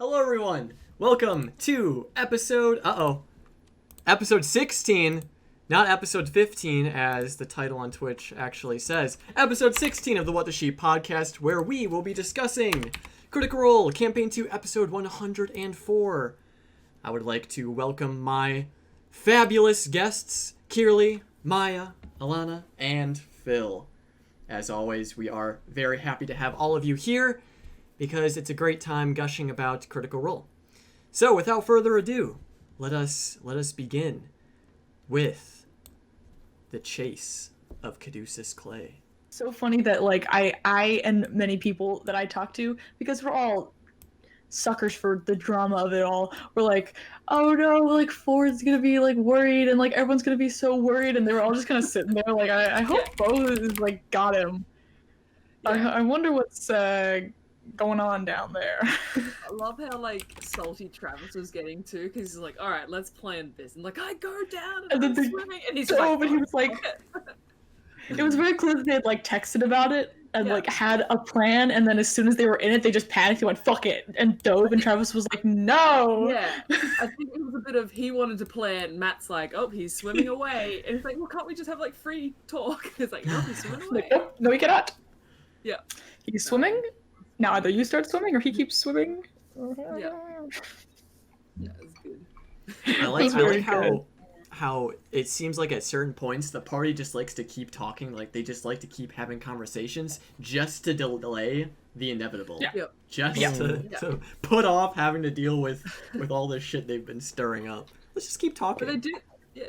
Hello, everyone. Welcome to episode 16, not episode 15, as the title on Twitch actually says. Episode 16 of the What the Sheep podcast, where we will be discussing Critical Role, Campaign 2, episode 104. I would like to welcome my fabulous guests, Kirli, Maya, Alana, and Phil. As always, we are very happy to have all of you here, because it's a great time gushing about Critical Role. So, without further ado, let us begin with the chase of Caduceus Clay. So funny that I and many people that I talk to, because we're all suckers for the drama of it all, we're like, oh no, like Ford's gonna be like worried and like everyone's gonna be so worried, and they were all just kind of sitting there like, I hope Bo is like got him. Yeah. I wonder what's going on down there. I love how like salty Travis was getting too, because he's like, all right, let's plan this, and like I go down and I'm swimming, and he's but he was like, it was very clear that they had like texted about it and like had a plan, and then as soon as they were in it, they just panicked and went fuck it and dove, and Travis was like, no. Yeah, I think it was a bit of he wanted to plan. Matt's like, oh, he's swimming away, and it's like, well, can't we just have like free talk? It's like, no, he's swimming away. Like, nope, no, he cannot. Yeah, he's swimming. Now either you start swimming or he keeps swimming. Yeah, it's good. I like how it seems like at certain points the party just likes to keep talking, like they just like to keep having conversations just to delay the inevitable. Yeah. Just to put off having to deal with all this shit they've been stirring up. Let's just keep talking. But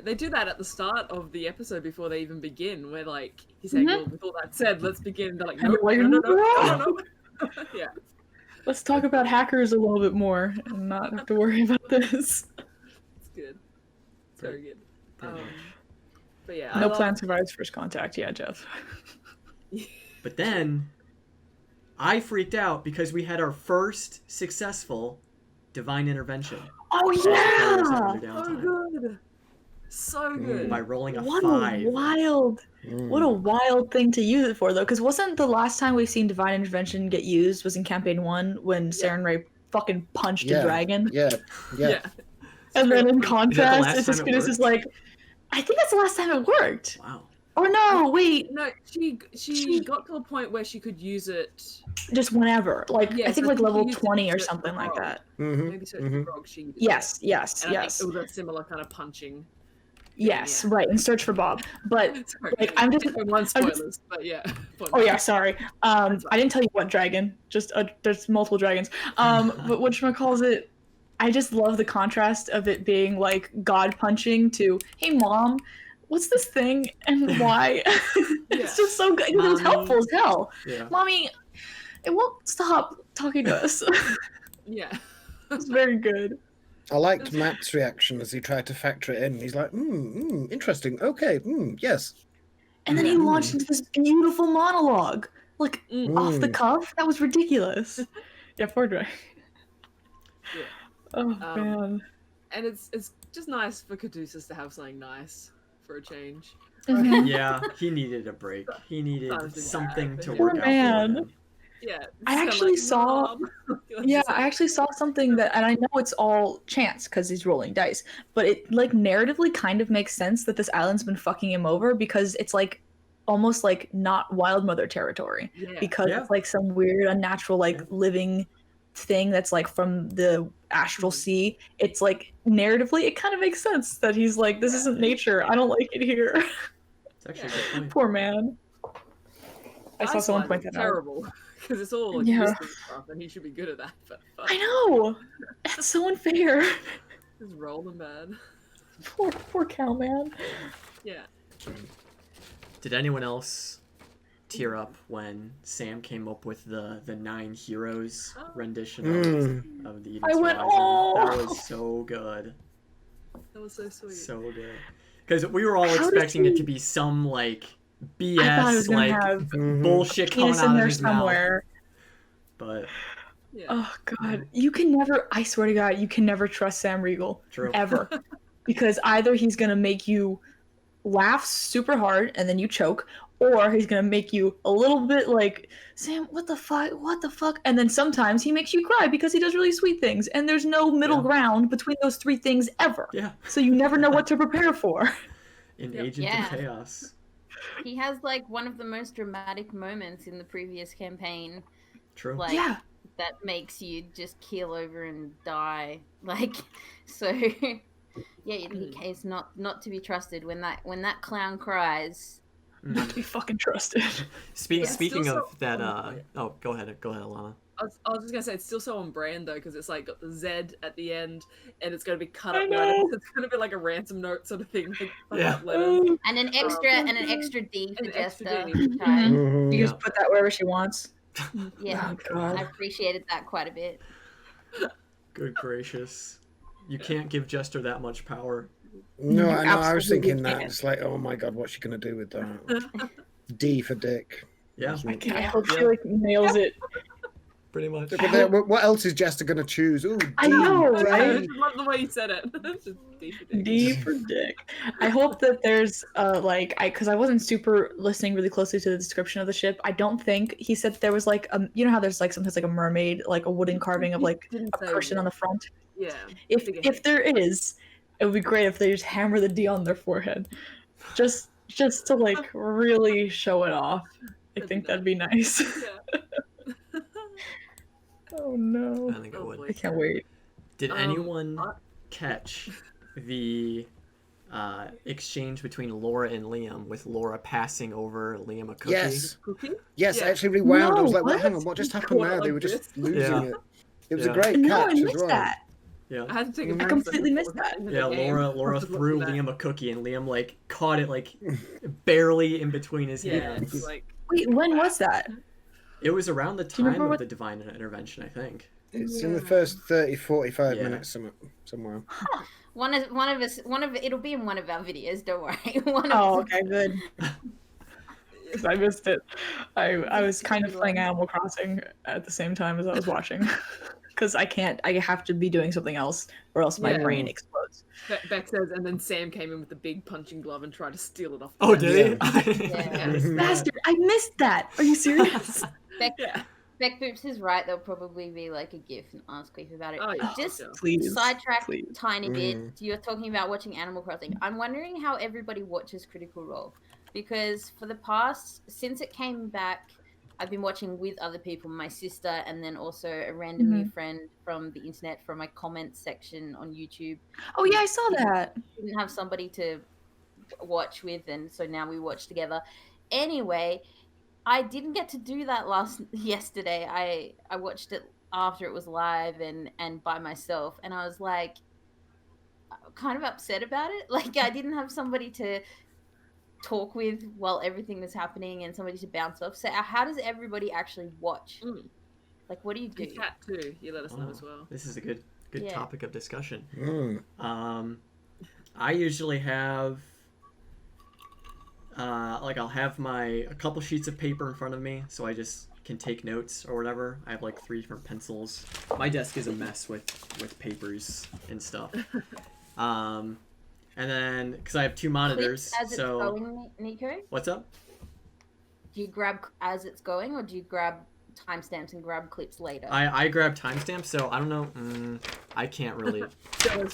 they do that at the start of the episode before they even begin, where like he's saying, well, with all that said, let's begin. They're like, no. Yeah. Let's talk about hackers a little bit more and not have to worry about this. It's good. It's very good. But yeah, no plan survives first contact. Yeah, Jeff. But then I freaked out because we had our first successful divine intervention. Oh yeah! So good. So good. By rolling a 5. What a wild thing to use it for, though, because wasn't the last time we've seen divine intervention get used was in campaign 1 when Saren Ray fucking punched a dragon? Yeah. And then in contrast, it's just is like, I think that's the last time it worked. Wow. Or no, wait. No, she got to a point where she could use it just whenever. Like I think like level 20 or something like that. Maybe so Frog, she used yes. And I think it was a similar kind of punching. Yes, right, and Search for Bob. But sorry, like I'm just one spoilers, but yeah. Oh yeah, sorry. I didn't tell you what dragon. Just there's multiple dragons. But whatchamacallit, I just love the contrast of it being like God punching to, hey mom, what's this thing and why? It's just so good. It was helpful as hell. Yeah. Mommy, it won't stop talking to us. Yeah. It's very good. I liked Matt's reaction as he tried to factor it in. He's like, interesting. Okay, yes. And then he launched into this beautiful monologue. Like, off the cuff. That was ridiculous. Yeah, poor Dre. Yeah. Oh, man. And it's just nice for Caduceus to have something nice for a change. Mm-hmm. Yeah, he needed a break. He needed something to poor work out man. for him. Yeah, I actually saw something that, and I know it's all chance because he's rolling dice, but it like narratively kind of makes sense that this island's been fucking him over because it's like almost like not Wild Mother territory because it's like some weird unnatural like living thing that's like from the astral sea. It's like narratively it kind of makes sense that he's like, this isn't nature. I don't like it here. It's actually a good point. Poor man. I saw someone point that out. Terrible. Because it's all like stuff, and he should be good at that. But I know, it's so unfair. Just rolling bad. Poor cow man. Yeah. Did anyone else tear up when Sam came up with the 9 heroes rendition of the Eden's I went, Rising? oh! That was so good. That was so sweet. So good. Because we were all expecting it to be some like BS, like bullshit coming out of his somewhere. Mouth. But oh god, you can never. I swear to God, you can never trust Sam Riegel ever, because either he's gonna make you laugh super hard and then you choke, or he's gonna make you a little bit like, Sam, what the fuck? And then sometimes he makes you cry because he does really sweet things, and there's no middle ground between those three things ever. Yeah. So you never know what to prepare for. An agent of chaos. He has like one of the most dramatic moments in the previous campaign. True. Like, that makes you just keel over and die. Like, so yeah, he's not to be trusted. When that clown cries, not to be fucking trusted. Speaking of that, oh, go ahead, Alana. I was just gonna say it's still so on brand though, because it's like got the Z at the end, and it's gonna be cut up letters. It's gonna be like a ransom note sort of thing. Like, letters. And an extra D for Jester. You just put that wherever she wants. Yeah, I appreciated that quite a bit. Good gracious, you can't give Jester that much power. No, I know. I was thinking that. It's like, oh my god, what's she gonna do with that? D for dick. Yeah, I hope she like nails it. Pretty much. But what else is Jester gonna choose? Ooh, D. I know, right? I love the way you said it. Just D for dick. D for dick. I hope that there's because I wasn't super listening really closely to the description of the ship. I don't think he said there was like you know how there's like sometimes like a mermaid, like a wooden carving of like a person on the front. Yeah. If there is, it would be great if they just hammer the D on their forehead, just to like really show it off. I think that'd be nice. Yeah. Oh no! I think it would. I can't wait. Did anyone catch the exchange between Laura and Liam, with Laura passing over Liam a cookie? Yes. Cookie? Yes, I actually rewound. I was like, what? hang on, what just happened there? They were just losing it. It was a Yeah. great No, I catch as missed well. that. Yeah. I had to take a I break completely from missed that. the Yeah, game. Laura threw Liam a cookie, and Liam like caught it like barely in between his Yeah, hands. it's like Wait, when was that? It was around the you time remember of what- the divine intervention, I think. It's in the first 30-45 Yeah. minutes somewhere. It'll be in one of our videos. Don't worry. Okay, good. 'Cause I missed it. I was kind of playing Animal Crossing at the same time as I was watching. Because I have to be doing something else, or else my brain explodes. Beck says, and then Sam came in with the big punching glove and tried to steal it off. Oh, did he? Yeah. Bastard! I missed that! Are you serious? Beck Boops is right. There'll probably be like a GIF and ask Queef about it. Oh, yeah, Just sure. Please. sidetrack please. tiny bit. You're talking about watching Animal Crossing. I'm wondering how everybody watches Critical Role, because for the past, since it came back, I've been watching with other people, my sister, and then also a random new friend from the internet, from my comments section on YouTube. Oh yeah, I saw that. Didn't have somebody to watch with, and so now we watch together. Anyway, I didn't get to do that yesterday. I watched it after it was live and by myself, and I was like kind of upset about it. Like, I didn't have somebody to talk with while everything was happening and somebody to bounce off. So how does everybody actually watch? Like, what do you do? In chat too. You let us know as well. This is a good topic of discussion. I usually have I'll have a couple sheets of paper in front of me, so I just can take notes or whatever. I have like 3 different pencils. My desk is a mess with papers and stuff. And then because I have 2 monitors, Clips as so it's going, Nico? What's up? Do you grab as it's going, or do you grab timestamps and grab clips later? I grab timestamps, so I don't know. I can't really.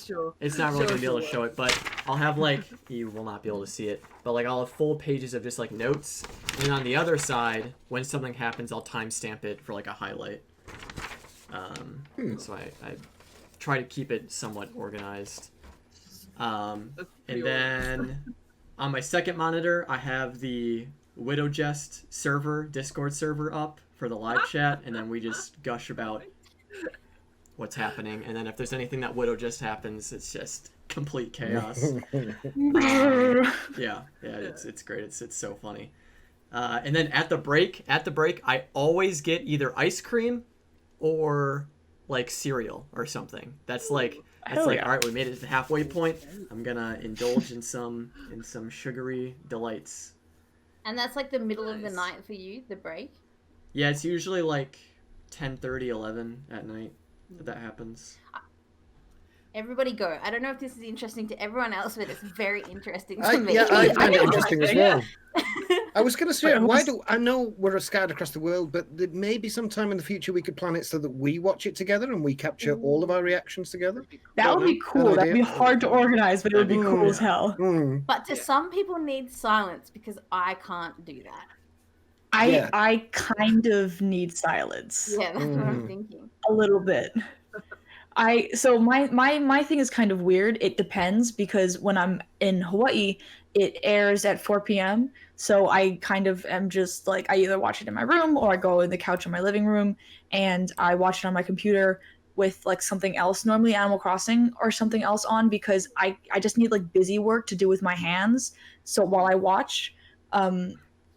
Sure. It's not really gonna be able to show it, but I'll have like, you will not be able to see it, but like I'll have full pages of just like notes, and then on the other side, when something happens, I'll timestamp it for like a highlight. So I try to keep it somewhat organized. And then on my second monitor, I have the Widow Jest Discord server up for the live chat, and then we just gush about what's happening. And then if there's anything that Widow Jest happens, it's just complete chaos. Yeah, it's great. It's so funny. And then at the break, I always get either ice cream or like cereal or something. That's like all right, we made it to the halfway point. I'm gonna indulge in some sugary delights. And that's like the middle of the night for you, the break? Yeah, it's usually like 10:30, 11 at night that happens. Everybody go. I don't know if this is interesting to everyone else, but it's very interesting to me. Yeah, I find it interesting as well. I was going to say, Wait, I know we're scattered across the world, but maybe sometime in the future we could plan it so that we watch it together and we capture all of our reactions together. that would be cool. That'd be hard to organize, but it would be cool as hell. But to some people need silence because I can't do that. I kind of need silence. Yeah, that's what I'm thinking. A little bit. So my thing is kind of weird. It depends because when I'm in Hawaii, it airs at 4 p.m. So I kind of am just like, I either watch it in my room or I go in the couch in my living room and I watch it on my computer with like something else, normally Animal Crossing or something else on, because I just need like busy work to do with my hands. So while I watch,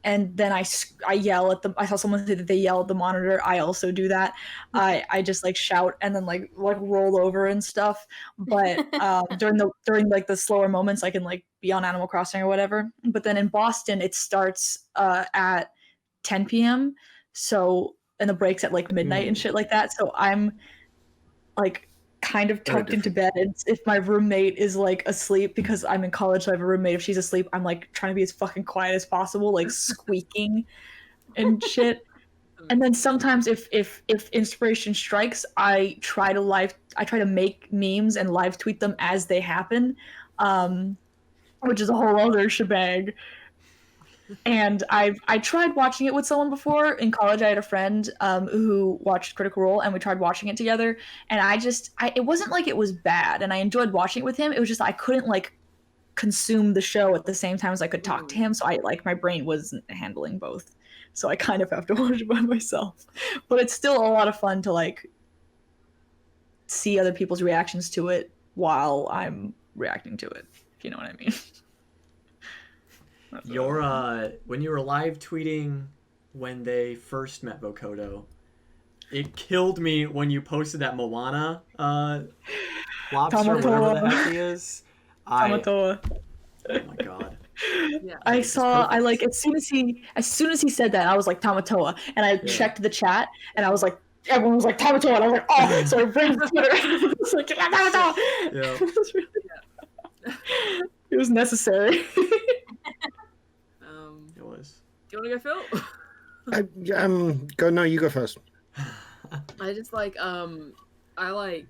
and then I yell at them. I saw someone say that they yell at the monitor. I also do that. I just like shout and then like roll over and stuff. But during like the slower moments, I can like be on Animal Crossing or whatever. But then in Boston, it starts at 10 p.m. So and the breaks at like midnight and shit like that. So I'm like kind of tucked into bed, and if my roommate is like asleep, because I'm in college, so I have a roommate, if she's asleep, I'm like trying to be as fucking quiet as possible, like squeaking and shit. And then sometimes if inspiration strikes, I try to make memes and live tweet them as they happen, which is a whole other shebang. And I tried watching it with someone before. In college, I had a friend who watched Critical Role, and we tried watching it together. And it wasn't like it was bad, and I enjoyed watching it with him. It was just I couldn't like consume the show at the same time as I could talk to him. So my brain wasn't handling both. So I kind of have to watch it by myself. But it's still a lot of fun to like see other people's reactions to it while I'm reacting to it, if you know what I mean. When you were live tweeting when they first met Vokodo, it killed me when you posted that Moana lobster, whatever the heck he is. Tamatoa. Oh my god. Yeah. As soon as he said that, I was like Tamatoa, and I checked the chat, and I was like, everyone was like Tamatoa, and I was like, oh, so I ran to Twitter. I was like, Tamatoa. Yeah. It was necessary. It was. Do you want to go, Phil? Go. No, you go first. I just like I like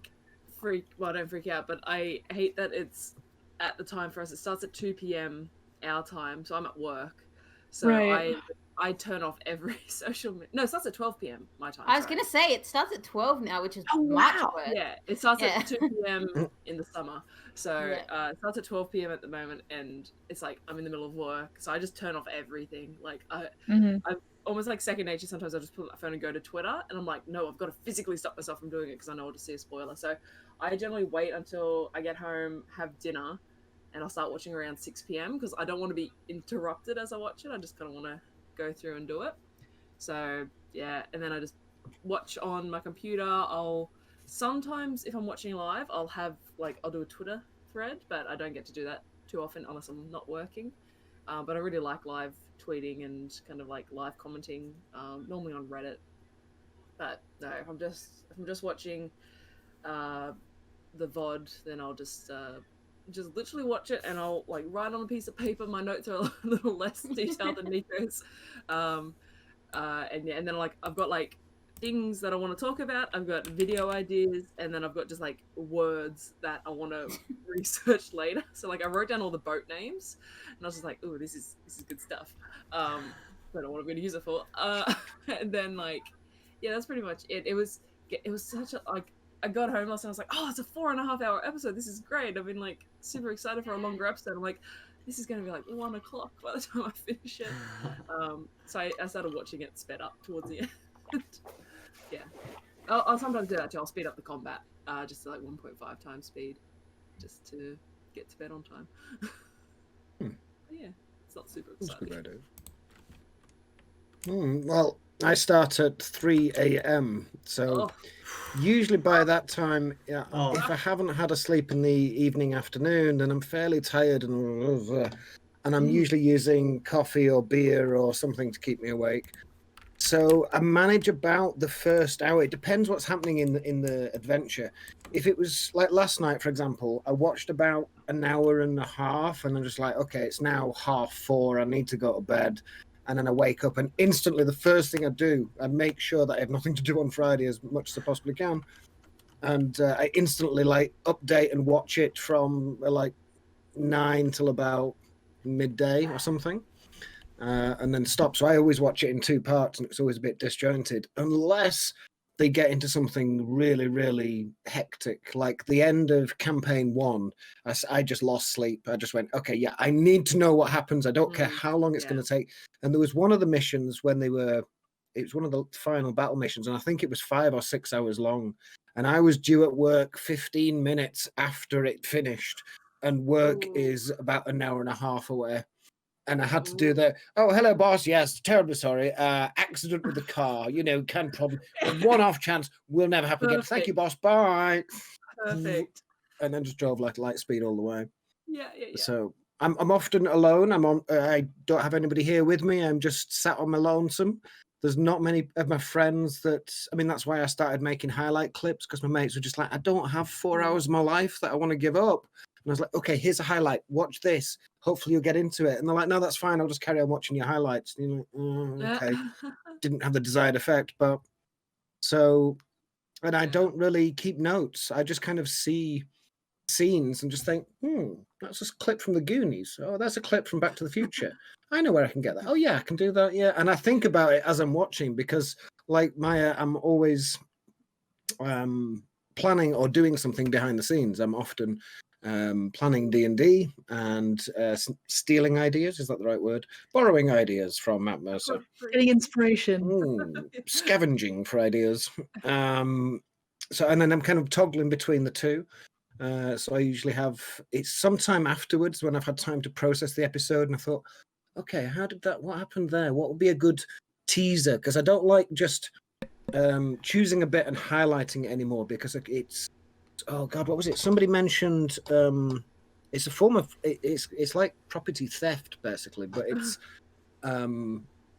I don't freak out, but I hate that it's at the time for us. It starts at 2 p.m. our time, so I'm at work. So right. I turn off every social media. No, it starts at 12 p.m. my time. I was going to say, it starts at 12 now, which is much worse. Yeah, it starts at 2 p.m. in the summer. So it starts at 12 p.m. at the moment, and it's like I'm in the middle of work. So I just turn off everything. Like, I'm almost like second nature. Sometimes I just put my phone and go to Twitter, and I'm like, no, I've got to physically stop myself from doing it because I know I'll just see a spoiler. So I generally wait until I get home, have dinner, and I'll start watching around 6 p.m. because I don't want to be interrupted as I watch it. I just kind of want to go through and do it. So yeah, and then I just watch on my computer. I'll sometimes, if I'm watching live, I'll do a Twitter thread, but I don't get to do that too often unless I'm not working. But I really like live tweeting and kind of like live commenting, normally on Reddit. But no, if I'm just watching the VOD, then I'll just literally watch it, and I'll like write on a piece of paper. My notes are a little less detailed than Nico's, and then like I've got like things that I want to talk about. I've got video ideas, and then I've got just like words that I want to research later. So like I wrote down all the boat names, and I was just like, "Ooh, this is good stuff." I don't know what I'm going to use it for. And then like, yeah, that's pretty much it. It was such a like. I got home last night, I was like, oh, it's a 4.5-hour episode. This is great. I've been like super excited for a longer episode. I'm like, this is going to be like 1 o'clock by the time I finish it. So I started watching it sped up towards the end. Yeah. I'll sometimes do that too. I'll speed up the combat just to like 1.5 times speed just to get to bed on time. Yeah, it's not super exciting. That's a good idea. Well, I start at 3 a.m. So usually by that time, if I haven't had a sleep in the evening, afternoon, then I'm fairly tired and I'm usually using coffee or beer or something to keep me awake. So I manage about the first hour. It depends what's happening in the adventure. If it was like last night, for example, I watched about an hour and a half, and I'm just like, okay, it's now 3:30. I need to go to bed. and then I wake up and instantly the first thing I do, I make sure that I have nothing to do on Friday as much as I possibly can, and I instantly like update and watch it from like 9 till about midday or something, and then stop. So I always watch it in 2 parts, and it's always a bit disjointed unless they get into something really, really hectic, like the end of campaign 1. I just lost sleep. I just went, okay, yeah, I need to know what happens. I don't care how long it's going to take. And there was one of the missions when it was one of the final battle missions, and I think it was 5 or 6 hours long. And I was due at work 15 minutes after it finished, and work is about an hour and a half away. And I had to do the, oh, hello, boss. Yes, terribly sorry. Accident with the car, kind of problem. One-off chance will never happen again. Thank you, boss. Bye. Perfect. And then just drove like light speed all the way. Yeah. So I'm often alone. I don't have anybody here with me. I'm just sat on my lonesome. There's not many of my friends that's why I started making highlight clips, because my mates were just like, I don't have 4 hours of my life that I want to give up. And I was like, okay, here's a highlight. Watch this. Hopefully you'll get into it. And they're like, no, that's fine. I'll just carry on watching your highlights. And you're like, oh, okay. Didn't have the desired effect. And I don't really keep notes. I just kind of see scenes and just think, that's a clip from the Goonies. Oh, that's a clip from Back to the Future. I know where I can get that. Oh, yeah, I can do that. Yeah. And I think about it as I'm watching, because like Maya, I'm always planning or doing something behind the scenes. I'm often planning D&D and stealing ideas. Is that the right word? Borrowing ideas from Matt Mercer. Getting inspiration. Scavenging for ideas. And then I'm kind of toggling between the two. So I usually it's sometime afterwards when I've had time to process the episode, and I thought, okay, what happened there? What would be a good teaser? Because I don't like just choosing a bit and highlighting it anymore, because it's, oh God, what was it? Somebody mentioned it's a form of it's like property theft basically, but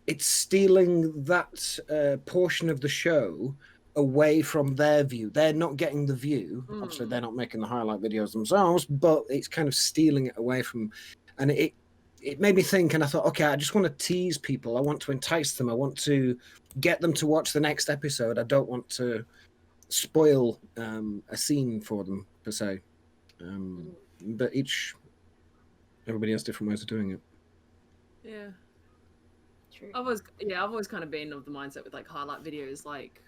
it's stealing that portion of the show away from their view. They're not getting the view. Obviously, they're not making the highlight videos themselves, but it's kind of stealing it away from. And it made me think, and I thought, okay, I just want to tease people. I want to entice them. I want to get them to watch the next episode. I don't want to spoil a scene for them per se, but everybody has different ways of doing it. Yeah, True. I've always kind of been of the mindset with like highlight videos, like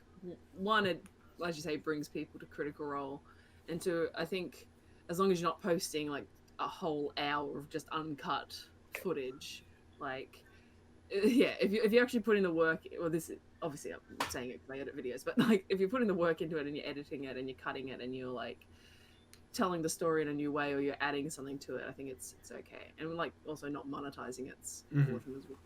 one, it, as you say, brings people to Critical Role, and two, I think as long as you're not posting like a whole hour of just uncut footage, like if you actually put in the work, well, this is, obviously I'm saying it because I edit videos, but like if you're putting the work into it and you're editing it and you're cutting it and you're like telling the story in a new way, or you're adding something to it, I think it's okay. And like also not monetizing it's important as well.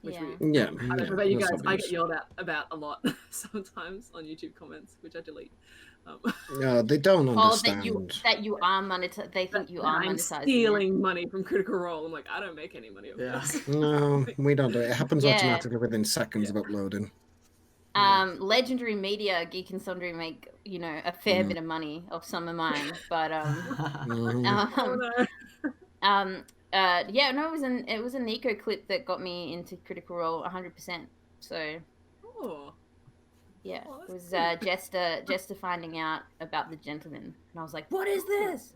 Which I don't know about you guys, I get yelled at about a lot sometimes on YouTube comments, which I delete. No, they don't understand. That you are monetizing. They think you are I'm monetizing. Stealing money from Critical Role. I'm like, I don't make any money off this. No, we don't do it. It happens automatically within seconds of uploading. Legendary Media, Geek and Sundry make a fair bit of money off some of mine, but it was a Nico clip that got me into Critical Role 100%. So it was Jester finding out about the gentleman, and I was like, what is this?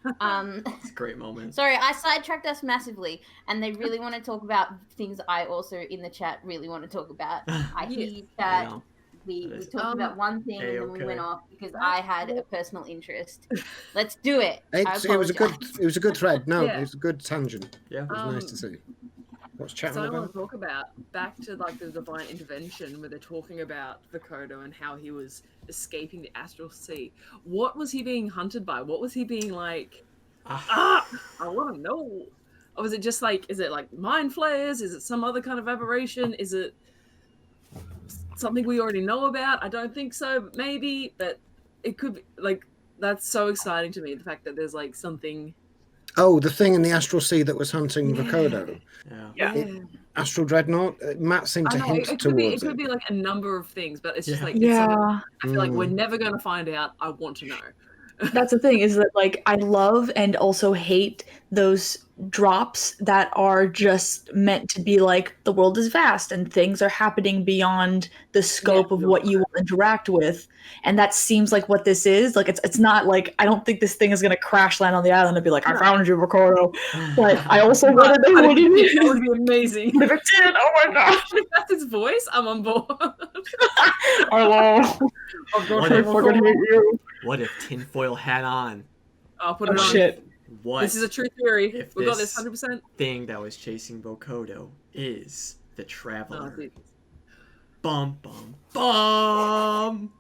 It's a great moment. Sorry, I sidetracked us massively, and they really want to talk about things I also in the chat really want to talk about. I hear that we talked about one thing and then we went off because I had a personal interest. Let's do it. It was a good thread. No, it was a good tangent. Yeah, it was nice to see. What's chatting about? I want to talk about back to like the divine intervention, where they're talking about Vokodo and how he was escaping the astral sea. What was he being hunted by? What was he being like? I want to know. Or was it just like, is it like mind flayers? Is it some other kind of aberration? Is it something we already know about? I don't think so, but maybe. But it could be like, that's so exciting to me, the fact that there's like something. Oh, the thing in the astral sea that was hunting Vokodo. Yeah. Astral Dreadnought. Matt seemed to hint towards it. It could be like a number of things, but it's just like it's I feel like we're never going to find out. I want to know. That's the thing, is that like I love and also hate those drops that are just meant to be like the world is vast and things are happening beyond the scope of what you will interact with, and that seems like what this is. Like it's not like, I don't think this thing is gonna crash land on the island and be like, I found you, Ricardo. But I also want to know what it is. That would be amazing. If it did, oh my gosh. If that's his voice, I'm on board. Hello. What I if, fucking hate you. what if tinfoil hat on? I'll put it Oh on. shit. What This is a true theory. if We got this 100%. thing that was chasing Vokodo is the Traveler? Oh, dude. Bum, bum, bum!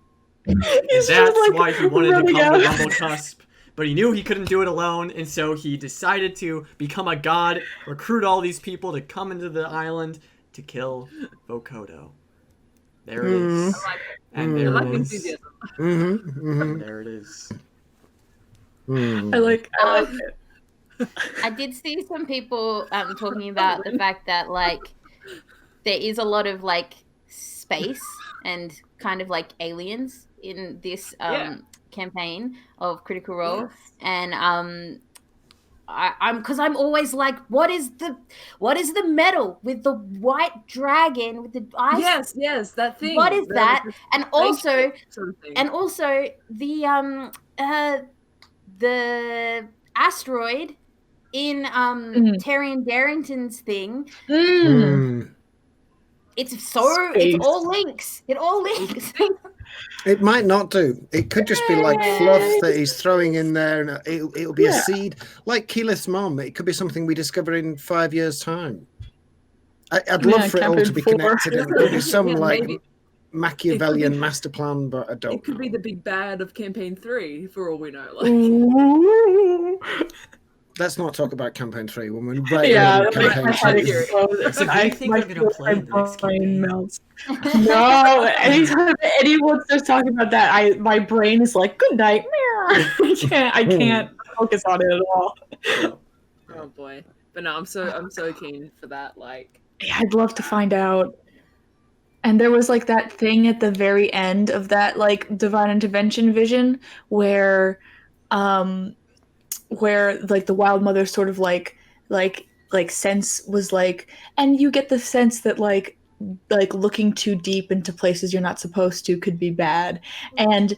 He's And just, that's like, why he wanted to running come to out. Rumble Cusp. But he knew he couldn't do it alone, and so he decided to become a god, recruit all these people to come into the island to kill Vokodo. There it is. I like it. And I there like it the is. enthusiasm. Mm-hmm. There it is. I like it. I did see some people talking about the fact that like there is a lot of like space and kind of like aliens in this campaign of Critical Role, Yes. and I'm always like, what is the medal with the white dragon with the eyes? Yes, that thing. What is that? And also, Sort of thing. and also the asteroid in Tyrion Darrington's thing. It's all links. It all links. It might not do. It could just be like fluff that he's throwing in there, and it'll be a seed, like Keyleth's mom. It could be something we discover in 5 years' time. I'd love for it all to be connected. It could be some like maybe. Machiavellian master plan, but I don't. It could be the big bad of campaign 3 for all we know. Like, Let's not talk about campaign 3 when we're right Yeah, in campaign head 2. So do you think they're gonna play in the next campaign? melts. No, anytime anyone starts talking about that, my brain is like, good night. I can't focus on it at all. oh boy. But no, I'm so keen for that. Like, Yeah, I'd love to find out. And there was like that thing at the very end of that like divine intervention vision where like the wild mother sort of like sense was like, and you get the sense that like looking too deep into places you're not supposed to could be bad. And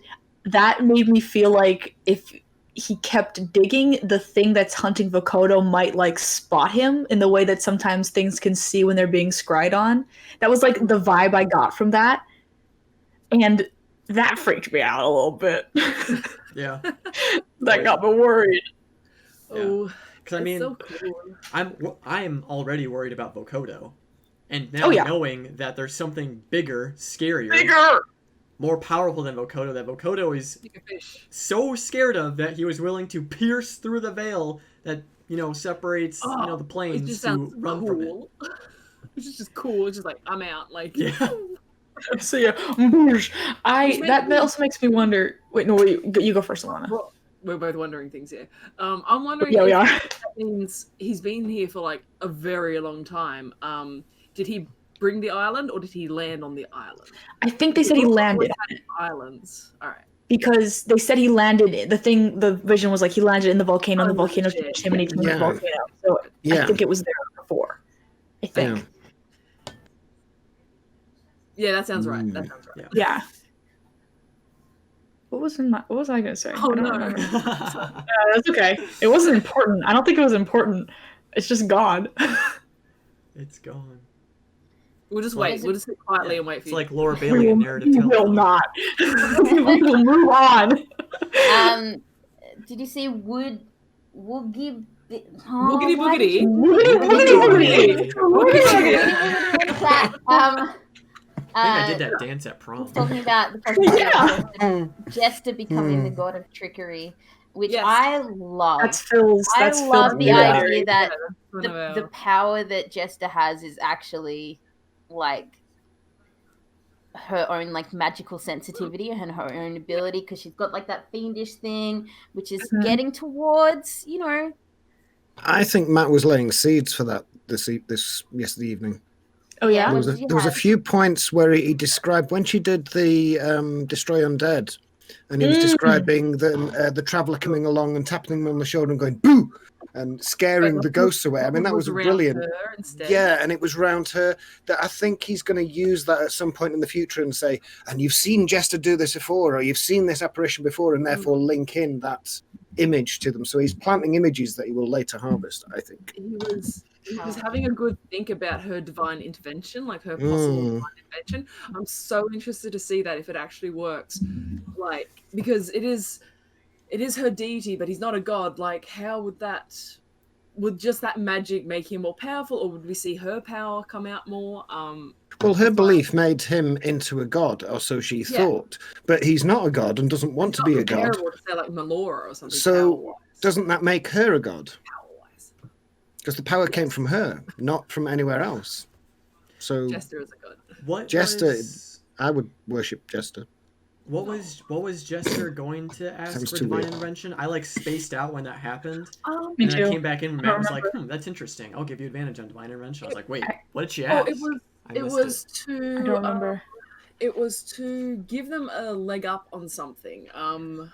that made me feel like if he kept digging, the thing that's hunting Vokodo might like spot him in the way that sometimes things can see when they're being scryed on. That was like the vibe I got from that. And that freaked me out a little bit. Yeah. That got me worried. oh, Because I mean, so cool. I'm already worried about Vokodo, and now knowing that there's something bigger, scarier, more powerful than Vokodo, that Vokodo is so scared of that he was willing to pierce through the veil that separates the planes It just to sounds run from it. cool. It's just cool. It's just like, I'm out. Like, Yeah. So yeah, that also makes me wonder. Wait, no, you go first, Alana. Well, we're both wondering things here. I'm wondering Yeah, we are. if that means he's been here for like a very long time. Did he bring the island or did he land on the island? I think they said he landed Islands. All right. because they said he landed. The vision was like he landed in the volcano, and the volcano touched him, and he came to the volcano. So I think it was there before. I think. Yeah, that sounds right. That sounds right. Yeah. What was I gonna say? Oh I don't no. remember. That's okay. It wasn't important. I don't think it was important. It's just gone. It's gone. We'll just wait. We'll just sit quietly and wait for It's you. like Laura Bailey in narrative We will telephone. not. We will move on. Did you see Woogity Boogity Boogity? Boogity. I think I did that dance at prom. He's talking about the possibility of Jester becoming the god of trickery, which I love. That's Phil's. I love the idea that Yeah, the power that Jester has is actually like her own like magical sensitivity and her own ability, because she's got like that fiendish thing, which is getting towards, I think Matt was laying seeds for that this yesterday evening. Oh yeah. There was a few points where he described when she did the Destroy Undead, and he was describing the traveller coming along and tapping him on the shoulder and going boo, and scaring the ghosts away. I mean, that was brilliant. Yeah, and it was around her. That I think he's going to use that at some point in the future and say, and you've seen Jester do this before, or you've seen this apparition before, and therefore link in that image to them. So he's planting images that he will later harvest, I think. He was having a good think about her divine intervention, like her possible divine intervention. I'm so interested to see that if it actually works, like, because it is her deity, but he's not a god. Like, how would just that magic make him more powerful, or would we see her power come out more? Well, her belief made him into a god, or so she thought. But he's not a god and doesn't want to be a god. To say like Melora or something. So doesn't that make her a god? Because the power came from her, not from anywhere else. So Jester is a god. I would worship Jester. What was Jester going to ask for divine intervention? I like spaced out when that happened. Me too. I came back in and Matt was like, that's interesting. I'll give you advantage on divine intervention. I was like, wait, what did she ask? It was to I don't remember. It was to give them a leg up on something. It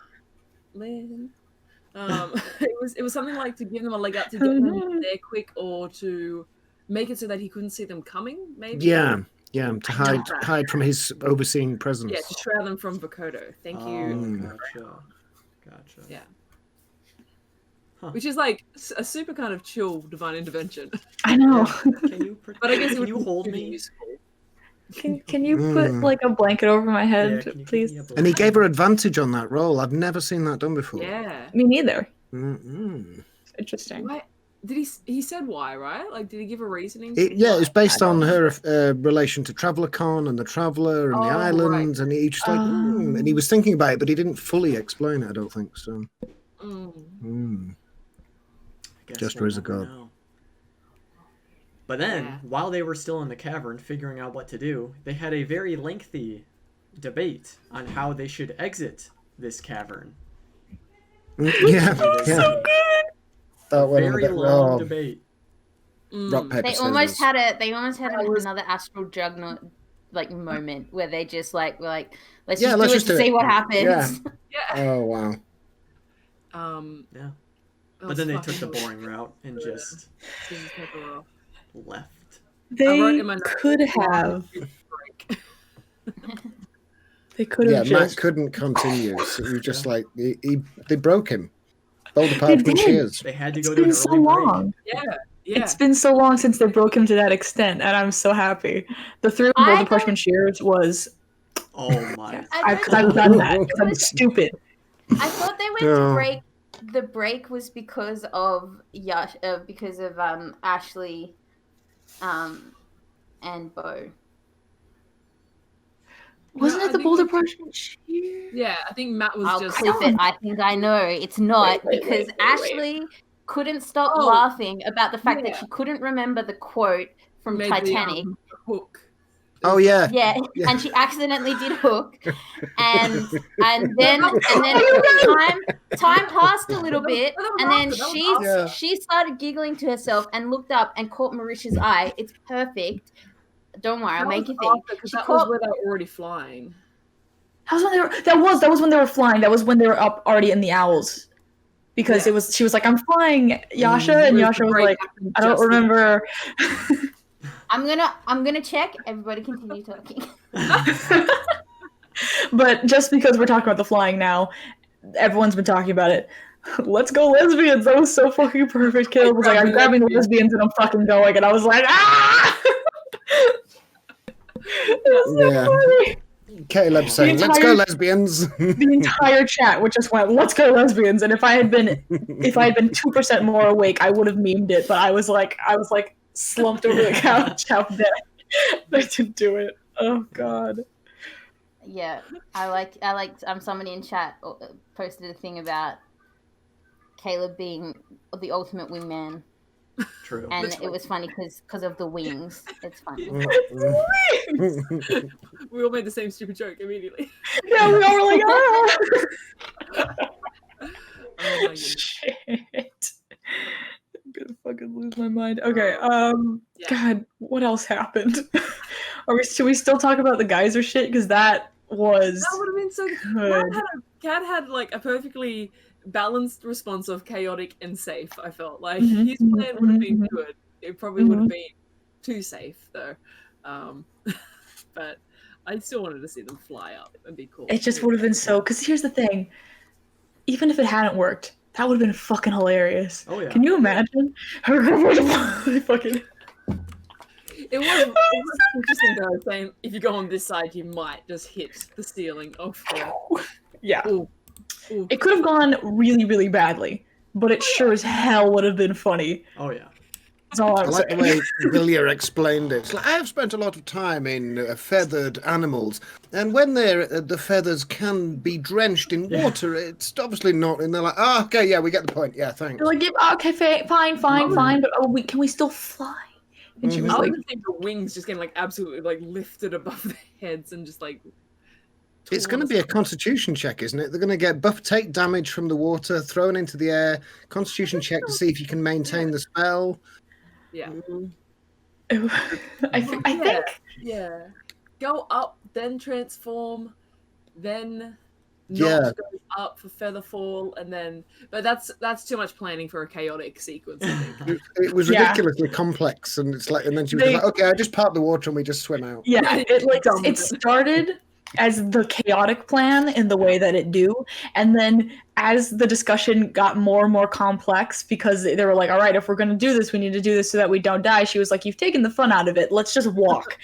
was something like to give them a leg up to get them there quick, or to make it so that he couldn't see them coming, maybe. Yeah, to hide from his overseeing presence. Yeah, to shroud them from Vokodo. Thank you. Gotcha. Yeah. Huh. Which is like a super kind of chill divine intervention. I know. But I guess can you hold me? Useful. Can you put like a blanket over my head, please? And he gave her advantage on that roll. I've never seen that done before. Yeah. Me neither. Interesting. Why? Did he said why, right? Like, did he give a reasoning? It's based on her relation to Traveller Con and the Traveller and the islands, and he just and he was thinking about it, but he didn't fully explain it. I don't think so. Jester is a god. But then, while they were still in the cavern figuring out what to do, they had a very lengthy debate on how they should exit this cavern. Yeah. So good. That went very long debate. Rock, paper, they almost had another astral juggernaut like moment where they just were like, let's just do it to see what happens. Yeah. Oh wow. Yeah. But then they took the boring route and just left. They could have. They could have. Yeah, Matt couldn't continue. So he was just like they broke him. Boulder Parchment Shears. They had to go to an early break. Yeah. It's been so long since they broke him to that extent, and I'm so happy. The thrill of Boulder Parchment Shears was. Oh my! Because I've done that. Because I'm stupid. I thought they went to break. The break was because of Ashley, and Bo. Wasn't it the Boulder Parchment Shears? Yeah, I think Matt was I'll just. clip it. I think I know it's not because Ashley couldn't stop laughing about the fact that she couldn't remember the quote from Titanic. Hook. Oh yeah. Yeah, and she accidentally did Hook, and then time passed a little bit, and then she started giggling to herself and looked up and caught Marisha's eye. It's perfect. Don't worry, I'll make you think. That was where they were already flying. That was when they were flying. That was when they were up already in the owls. Because she was like, I'm flying, Yasha, and Yasha was like, I don't remember. I'm gonna check. Everybody continue talking. But just because we're talking about the flying now, everyone's been talking about it. Let's go lesbians. That was so fucking perfect. Caleb was like, I'm grabbing lesbians and I'm fucking going, and I was like, ah! It was so funny. Caleb saying, let's go lesbians. The entire chat would just went, let's go lesbians. And if I had been 2% more awake, I would have memed it. But I was like slumped over the couch out there. I didn't do it. Oh god. Yeah, I like somebody in chat posted a thing about Caleb being the ultimate wingman. True. And it was funny because of the wings. It's funny. We all made the same stupid joke immediately. Yeah, we all were like, ah! Oh my goodness. Shit. I'm gonna fucking lose my mind. Okay, God, what else happened? Should we still talk about the geyser shit? Because that would have been so good. Matt had a Cad had like a perfectly balanced response of chaotic and safe. I felt like Mhm, his plan would have been mhm, good. It probably would have been too safe though. But I still wanted to see them fly up and be cool. It just would have been so. Because here's the thing: even if it hadn't worked, that would have been fucking hilarious. Oh yeah. Can you imagine? Fucking. It was interesting though, saying if you go on this side, you might just hit the ceiling of the. Yeah. Ooh. It could have gone really, really badly, but it sure as hell would have been funny. Oh yeah. That's all I I'm like the saying. way Villiers explained it. It's like, I have spent a lot of time in feathered animals, and when the feathers can be drenched in water, it's obviously not. And they're like, oh, okay, yeah, we get the point. Yeah, thanks. They're like, yeah, okay, fine, but can we still fly? And she was I like, would think the wings just getting like absolutely like lifted above their heads and just like. It's going to be a constitution check, isn't it? They're going to get take damage from the water, thrown into the air. Constitution check to see if you can maintain the spell. Yeah. I think. Yeah. Go up, then transform, then Yeah. go up for feather fall, and then. But that's too much planning for a chaotic sequence. I think. It was ridiculously complex, and it's like, and then she was like, "Okay, I just part the water and we just swim out." Yeah, it started as the chaotic plan in the way that it do, and then as the discussion got more and more complex, because they were like, all right, if we're going to do this, we need to do this so that we don't die, she was like, you've taken the fun out of it, let's just walk.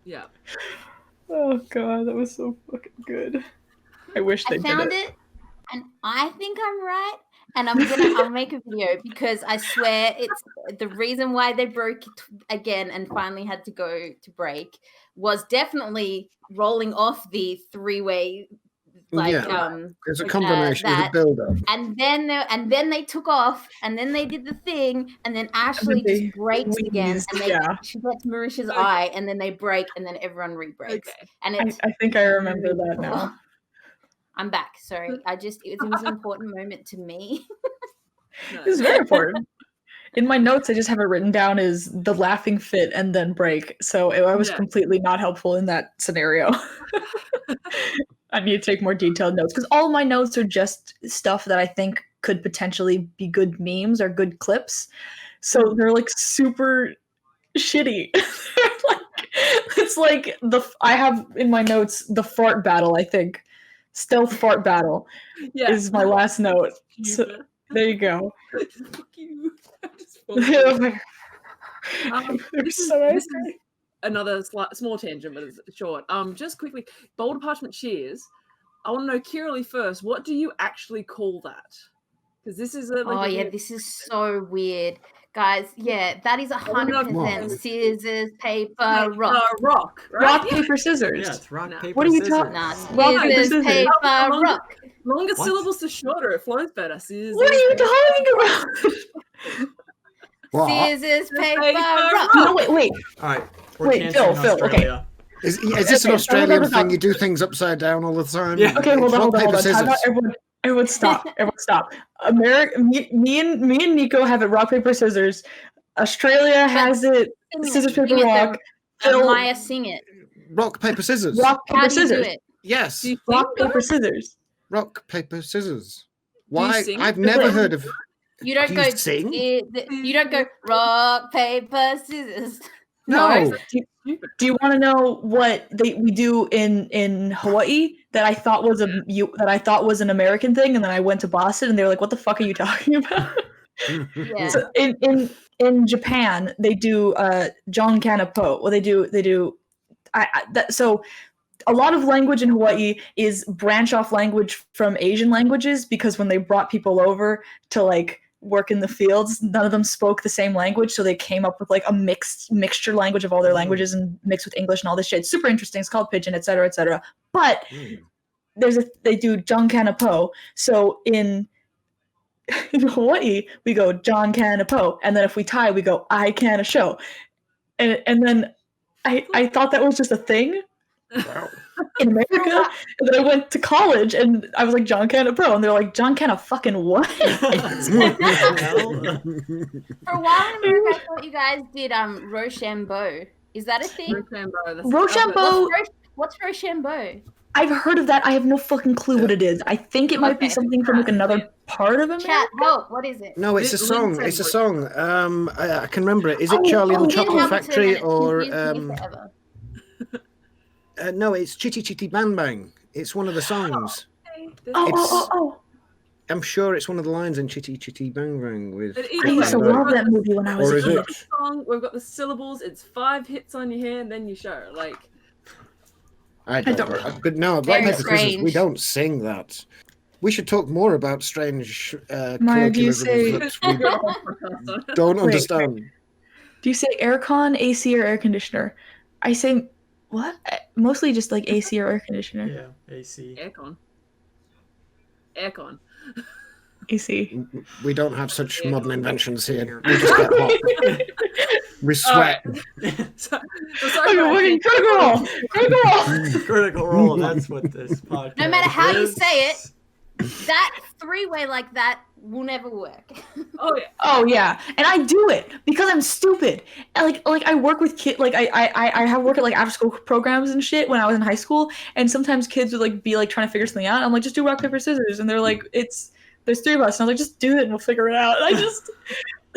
Yeah. Oh god, that was so fucking good. I wish they found it, and I think I'm right. And I'll make a video because I swear it's the reason why they broke it again and finally had to go to break was definitely rolling off the three-way, it's a combination of the build-up. And then they took off, and then they did the thing, and then Ashley just breaks again, and she gets Marisha's eye, and then they break, and then everyone re-breaks. Okay. And I think I remember that now. I'm back. Sorry, it was an important moment to me. It was very important. In my notes, I just have it written down as the laughing fit and then break. So I was completely not helpful in that scenario. I need to take more detailed notes because all my notes are just stuff that I think could potentially be good memes or good clips. So they're like super shitty. It's like I have in my notes the fart battle, I think. Stealth fart battle is my last note. So, there you go. Fuck you. This is another small tangent, but it's short. Just quickly, Boulder Parchment Shears. I want to know, Kiralee first, what do you actually call that? Because this is this is so weird. Guys, that is 100% scissors, paper, rock. Rock, paper, scissors. Yeah, it's rock, paper, what are you scissors. talking? Scissors, paper, rock. Longer syllables the shorter. It flows better. Scissors, what are you talking about? Scissors, paper, rock. No, wait. All right. Wait, Phil, okay. Is this an Australian thing? You do things upside down all the time? Yeah. Okay, hold on. Time out, everyone stop. Me and Nico have it rock, paper, scissors. Australia has it scissors, paper, rock. Maya, sing it. Rock, paper, scissors. Rock, paper, scissors. Yes. Rock, paper, scissors. Rock, paper, scissors. Why? sing? I've never heard of. You don't go sing. You don't go rock, paper, scissors. No. Do you want to know what we do in Hawaii that I thought was an American thing, and then I went to Boston and they were like, "What the fuck are you talking about?" Yeah. So in Japan they do Jon Kanapo. Well, they do. So a lot of language in Hawaii is branch off language from Asian languages because when they brought people over to like work in the fields, none of them spoke the same language, so they came up with like a mixture language of all their languages and mixed with English and all this shit. It's super interesting. It's called pidgin, etc., etc. But they do Jon Kanapo. So in Hawaii we go Jon Kanapo, and then if we tie we go I can a show, and then I thought that was just a thing. Wow. In America, and then I went to college and I was like Jon Kanapo, and they're like Jon Kana fucking what? For a while in America, I thought you guys did Rochambeau. Is that a thing? Rochambeau. Rochambeau. What's Rochambeau? I've heard of that. I have no fucking clue what it is. I think it might be Okay. something from like another part of America. Chat, help! What is it? No, it's a song. It's a song. I can remember it. Is it Oh, Charlie and the oh, Chocolate Hamilton, Factory and it's or confused me forever. no? It's Chitty Chitty Bang Bang. It's one of the songs. Oh. I'm sure it's one of the lines in Chitty Chitty Bang Bang with. I used to love that movie when I was Or a is kid. it? Song, we've got the syllables. It's 5 hits on your hand, then you show. Like, I don't know. But no, Very Rock Paper Scissors, we strange. don't sing that. We should talk more about strange Maya, do you say- colloquialisms that we don't understand. Do you say aircon, AC, or air conditioner? I say what? Mostly just like AC or air conditioner. Yeah, AC. aircon. AC. We don't have such modern inventions here. We just get hot. We sweat. Sorry Okay, Critical Role, that's what this podcast No matter how you is. say it, that 3-way like that will never work. Oh yeah. Oh yeah, and I do it because I'm stupid. And like I work with kids. Like I have work at like after school programs and shit when I was in high school. And sometimes kids would like be like trying to figure something out. I'm like, just do rock paper scissors, and they're like, there's 3 of us, and I'm like, just do it and we'll figure it out. And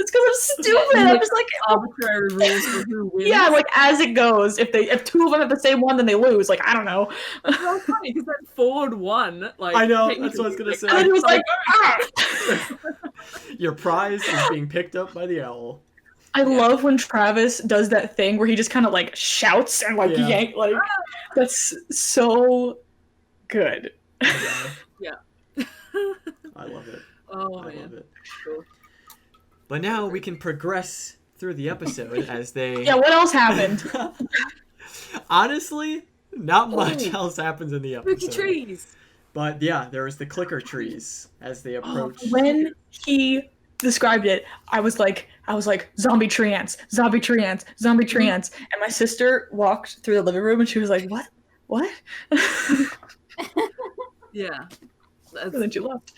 it's because I'm stupid. I'm just like, Arbitrary rules for who wins. yeah, like as it goes. If 2 of them have the same one, then they lose. Like I don't know. It's so funny because that Ford won. Like, I know, that's what I was gonna say. And it was like, Your prize is being picked up by the owl. I love when Travis does that thing where he just kind of like shouts and like Yeah. yank. Like that's so good. Yeah. I love it. Oh I man. love it. Cool. But now we can progress through the episode as they. Yeah. What else happened? Honestly, not much else happens in the episode. Spooky trees. But yeah, there was the clicker trees as they approach. When he described it, I was like zombie tree ants, zombie tree ants, zombie tree ants. And my sister walked through the living room and she was like, what? Yeah. And then she left.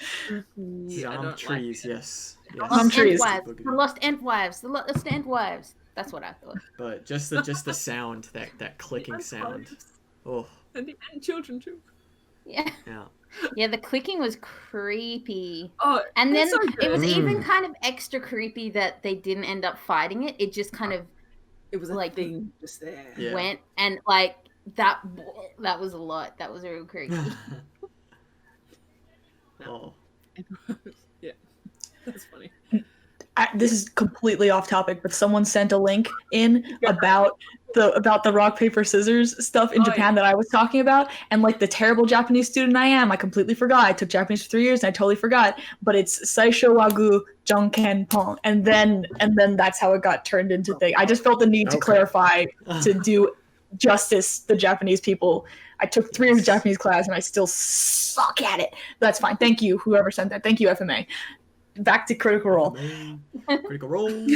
Yeah, I don't trees, like it. yes. Palm Lost trees. ant wives. The lost ant wives. The lost ant wives. That's what I thought. But just the sound, that clicking Ant sound. wives. Oh, And the ant children too. Yeah. yeah. Yeah, the clicking was creepy. Oh, And then it's so it was good. even kind of extra creepy that they didn't end up fighting it. It just kind of It was a like- thing just there. Yeah. went and like that was a lot. That was real creepy. Oh. Yeah. That's funny. This is completely off topic, but someone sent a link in about the rock paper scissors stuff in Oh, Japan that I was talking about, and like the terrible Japanese student I am, I completely forgot. I took Japanese for 3 years and I totally forgot. But it's Saisho Wagu Jonken Pon, and then that's how it got turned into thing. I just felt the need to Okay. clarify to do justice the Japanese people. I took 3 years of Japanese class and I still suck at it. That's fine. Thank you, whoever sent that. Thank you, FMA. Back to Critical Role. Critical Role.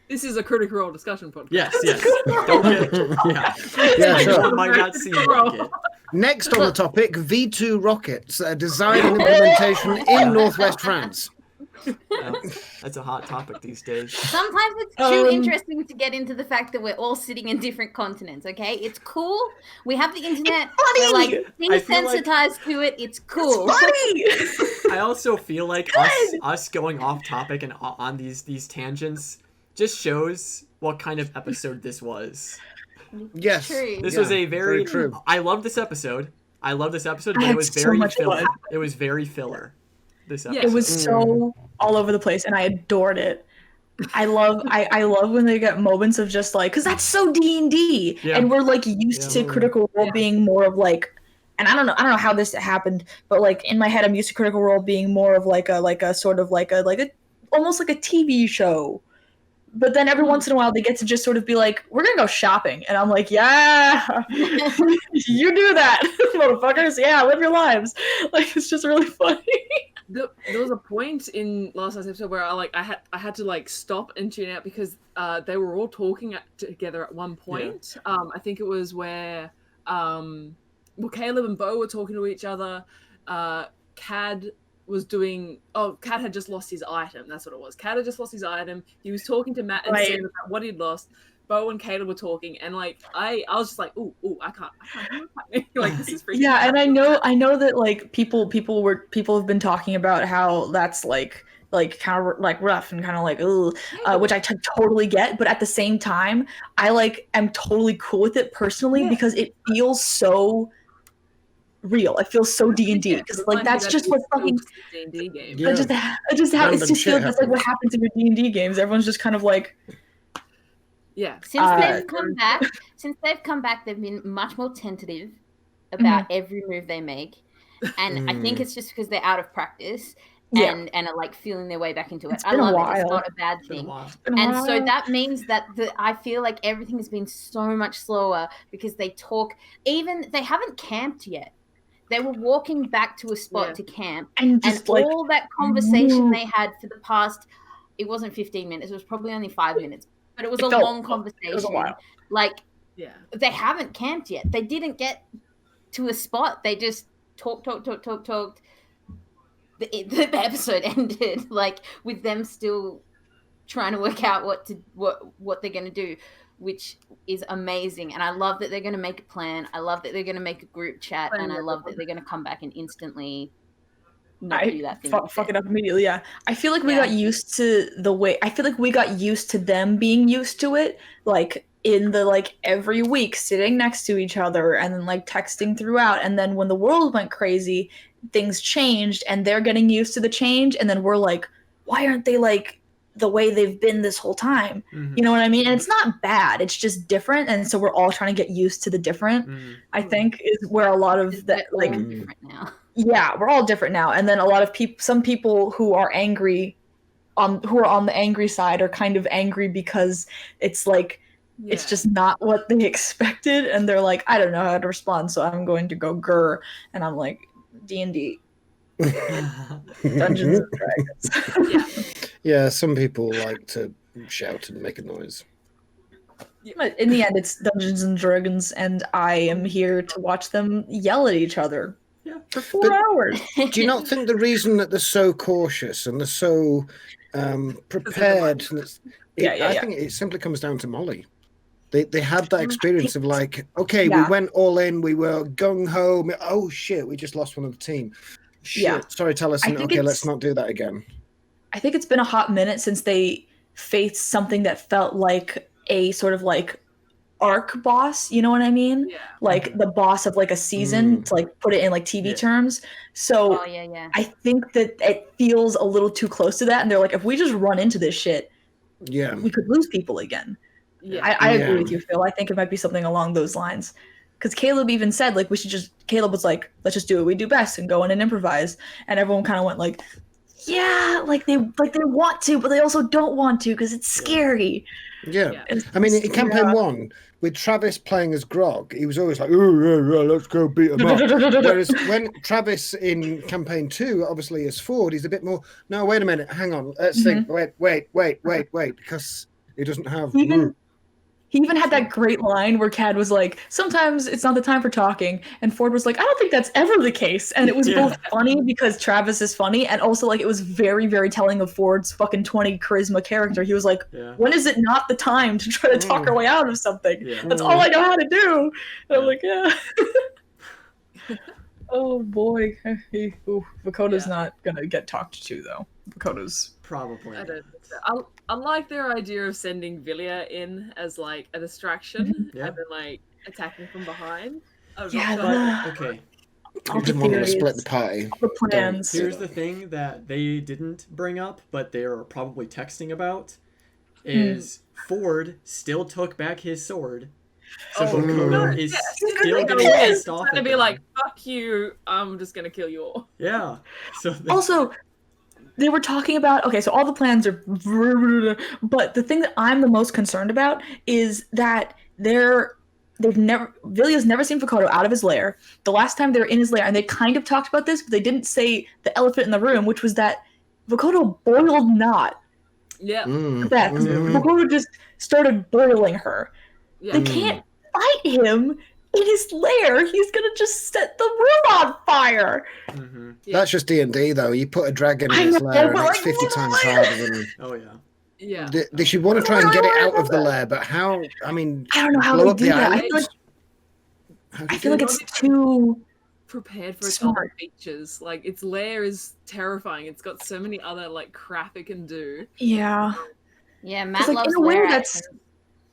This is a Critical Role discussion podcast. Yes. Don't get, yeah. Yeah, sure. It might not seem like it. Next on the topic, V2 rockets, design and implementation in Northwest France. Yeah, that's a hot topic these days. Sometimes it's too interesting to get into the fact that we're all sitting in different continents, okay? It's cool. We have the internet. We're like I feel like- desensitized to it. It's cool. I also feel like us going off topic and on these tangents just shows what kind of episode this was. Yes. True. This Yeah, was a very true. I love this episode. But I it had was so very much filler. fun. It was very filler. This episode. It was so all over the place, and I adored it. I love when they get moments of just like, because that's so D&D, Yeah. and we're like used to Critical Role being more of like, and I don't know how this happened, but like in my head, I'm used to Critical Role being more of like a sort of like a almost like a TV show. But then every once in a while, they get to just sort of be like, we're gonna go shopping, and I'm like, yeah, you do that, motherfuckers. Yeah, live your lives. Like it's just really funny. There was a point in last night's episode where I had to like stop and tune out because they were all talking together at one point. I think it was where Caleb and Bo were talking to each other. Cad had just lost his item. That's what it was. Cad had just lost his item. He was talking to Matt and Sam about what he'd lost. Bo and Caleb were talking, and like I was just like, ooh, I can't hear what's happening. Like this is freaking Yeah, out. and I know that like people have been talking about how that's like kind of like rough and kind of like which I totally get, but at the same time, I like am totally cool with it personally because it feels so real. It feels so D&D because like that's just what fucking D&D game. Yeah. it just happens. It just feels that's like what happens in your D&D games. Everyone's just kind of like Since they've come back, they've been much more tentative about every move they make, and I think it's just because they're out of practice and are like feeling their way back into it. I love it. It's not a bad thing, and so that means that I feel like everything has been so much slower because they talk. Even they haven't camped yet. They were walking back to a spot to camp, and like, all that conversation they had for the past, it wasn't 15 minutes, it was probably only 5 minutes, but it was a long conversation. It was a while. Like, they haven't camped yet. They didn't get to a spot. They just talked. The episode ended, like, with them still trying to work out what they're going to do, which is amazing. And I love that they're going to make a plan. I love that they're going to make a group chat, and I love that they're going to come back and instantly not do that thing. Fuck it up immediately. Yeah, I feel like we got used to the way. I feel like we got used to them being used to it, like in the like every week sitting next to each other and then like texting throughout. And then when the world went crazy, things changed, and they're getting used to the change. And then we're like, why aren't they like the way they've been this whole time? You know what I mean? And it's not bad, it's just different, and so we're all trying to get used to the different. I think is where a lot of that, like, different now. Yeah, we're all different now. And then a lot of some people who are angry who are on the angry side are kind of angry because it's like it's just not what they expected, and they're like, I don't know how to respond, so I'm going to go grr. And I'm like, D&D. Dungeons and Dragons. Yeah, some people like to shout and make a noise. But in the end, it's Dungeons and Dragons, and I am here to watch them yell at each other for 4 hours. Do you not think the reason that they're so cautious and they're so prepared? I think it simply comes down to Molly. They had that experience of like, okay, we went all in, we were gung ho. Oh shit, we just lost one of the team. Shit, sorry, tell us. Okay, let's not do that again. I think it's been a hot minute since they faced something that felt like a sort of like arc boss, you know what I mean? Yeah. Like the boss of like a season, to like put it in like TV terms. So I think that it feels a little too close to that, and they're like, if we just run into this shit, we could lose people again. I agree with you, Phil. I think it might be something along those lines. Because Caleb even said, like, Caleb was like, let's just do what we do best and go in and improvise. And everyone kind of went like, yeah, like they want to, but they also don't want to because it's scary. Yeah. I mean, in campaign 1, with Travis playing as Grog, he was always like, oh, let's go beat him up. Whereas when Travis in campaign 2, obviously as Ford, he's a bit more, no, wait a minute, hang on, let's think, wait, because he doesn't have... He even had that great line where Cad was like, sometimes it's not the time for talking. And Ford was like, I don't think that's ever the case. And it was both funny because Travis is funny, and also like it was very, very telling of Ford's fucking 20 charisma character. He was like, when is it not the time to try to talk our way out of something? That's all I know how to do. And I'm like, oh boy. Vokoda's not going to get talked to, though. Vokoda's probably. I like their idea of sending Villia in as like a distraction and then like attacking from behind. Okay. I didn't want to split the party. The plans. Here's the thing that they didn't bring up, but they are probably texting about, is Ford still took back his sword. So Vokoda is still getting pissed off. He's gonna be like, fuck you, I'm just gonna kill you all. Yeah. So also, they were talking about, okay, so all the plans are, but the thing that I'm the most concerned about is that Villia's never seen Vokodo out of his lair. The last time they were in his lair, and they kind of talked about this, but they didn't say the elephant in the room, which was that Vokodo boiled Not. Yeah. Vokodo just started boiling her. Yeah. They can't fight him in his lair. He's gonna just set the room on fire. That's just D&D though. You put a dragon in its lair and it's 50 times harder than... Oh yeah. Yeah. They should want to try and get it out of the lair, but how? I mean, I don't know how blow they up do the that. island? I feel like it's too prepared for its smart. other features. Like its lair is terrifying. It's got so many other like crap it can do. Yeah. Yeah, Matt Like, loves in a way, lair that's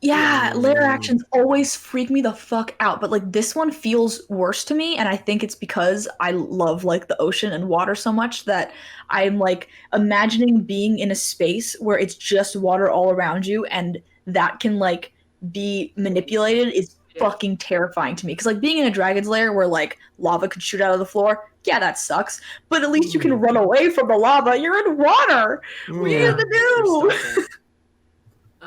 actions. lair actions always freak me the fuck out. But like this one feels worse to me, and I think it's because I love like the ocean and water so much that I'm like imagining being in a space where it's just water all around you, and that can like be manipulated is fucking terrifying to me. Because like being in a dragon's lair where like lava could shoot out of the floor, yeah, that sucks. But at least you can run away from the lava. You're in water. What are you gonna do?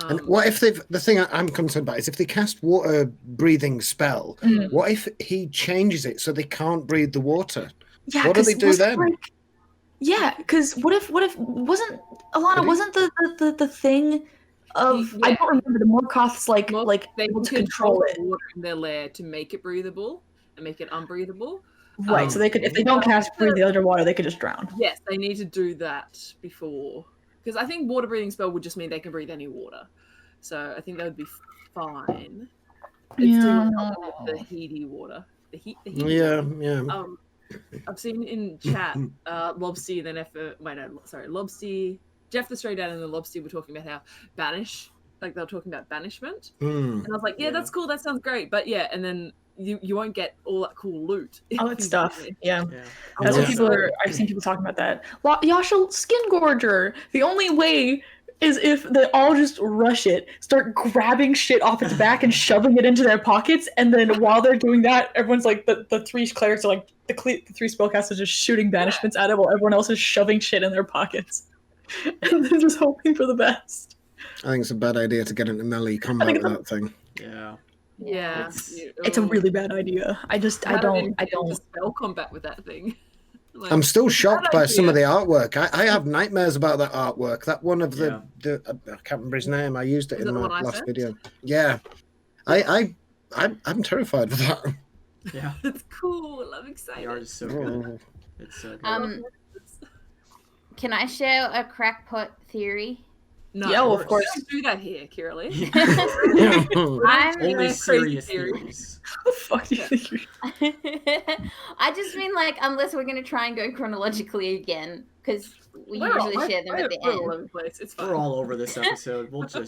And what if the thing I'm concerned about is if they cast water breathing spell, what if he changes it so they can't breathe the water? Yeah, what do they do then? Like, yeah, because what if wasn't Alana, wasn't the thing of I don't remember the Morkoth's like they able to control it the water in their lair to make it breathable and make it unbreathable. Right, so they could if they don't cast breathe the underwater, they could just drown. Yes, they need to do that before, because I think water breathing spell would just mean they can breathe any water. So I think that would be fine. It's doing the heaty water. The heat. Yeah. I've seen in chat, Lobsty, then Lobsty, Jeff the Stray Dad and the Lobsty were talking about how banish, like they were talking about banishment. And I was like, yeah, that's cool, that sounds great. But yeah, and then you won't get all that cool loot. All that stuff. Yeah. That's what people are, I've seen people talking about that. Yasha Skin Gorger. The only way is if they all just rush it, start grabbing shit off its back and shoving it into their pockets, and then while they're doing that, everyone's like, the three clerics are like, the three spellcasters just shooting banishments at it while everyone else is shoving shit in their pockets. And then just hoping for the best. I think it's a bad idea to get into melee combat with that thing. Yeah. It's a really bad idea. I don't spell combat with that thing. Like, I'm still shocked by some of the artwork. I have nightmares about that artwork. That one of the I can't remember his name. I used it in my last video. Yeah, I'm terrified of that. Yeah, it's cool. I'm excited. The art is so good. It's so good. Can I share a crackpot theory? No, yeah, of course. Don't do that here, Kiralee. I'm only serious theories. What the fuck do you think you're... I just mean like unless we're gonna try and go chronologically again, because we usually share them at the end. All over the place. It's fine. We're all over this episode. We'll just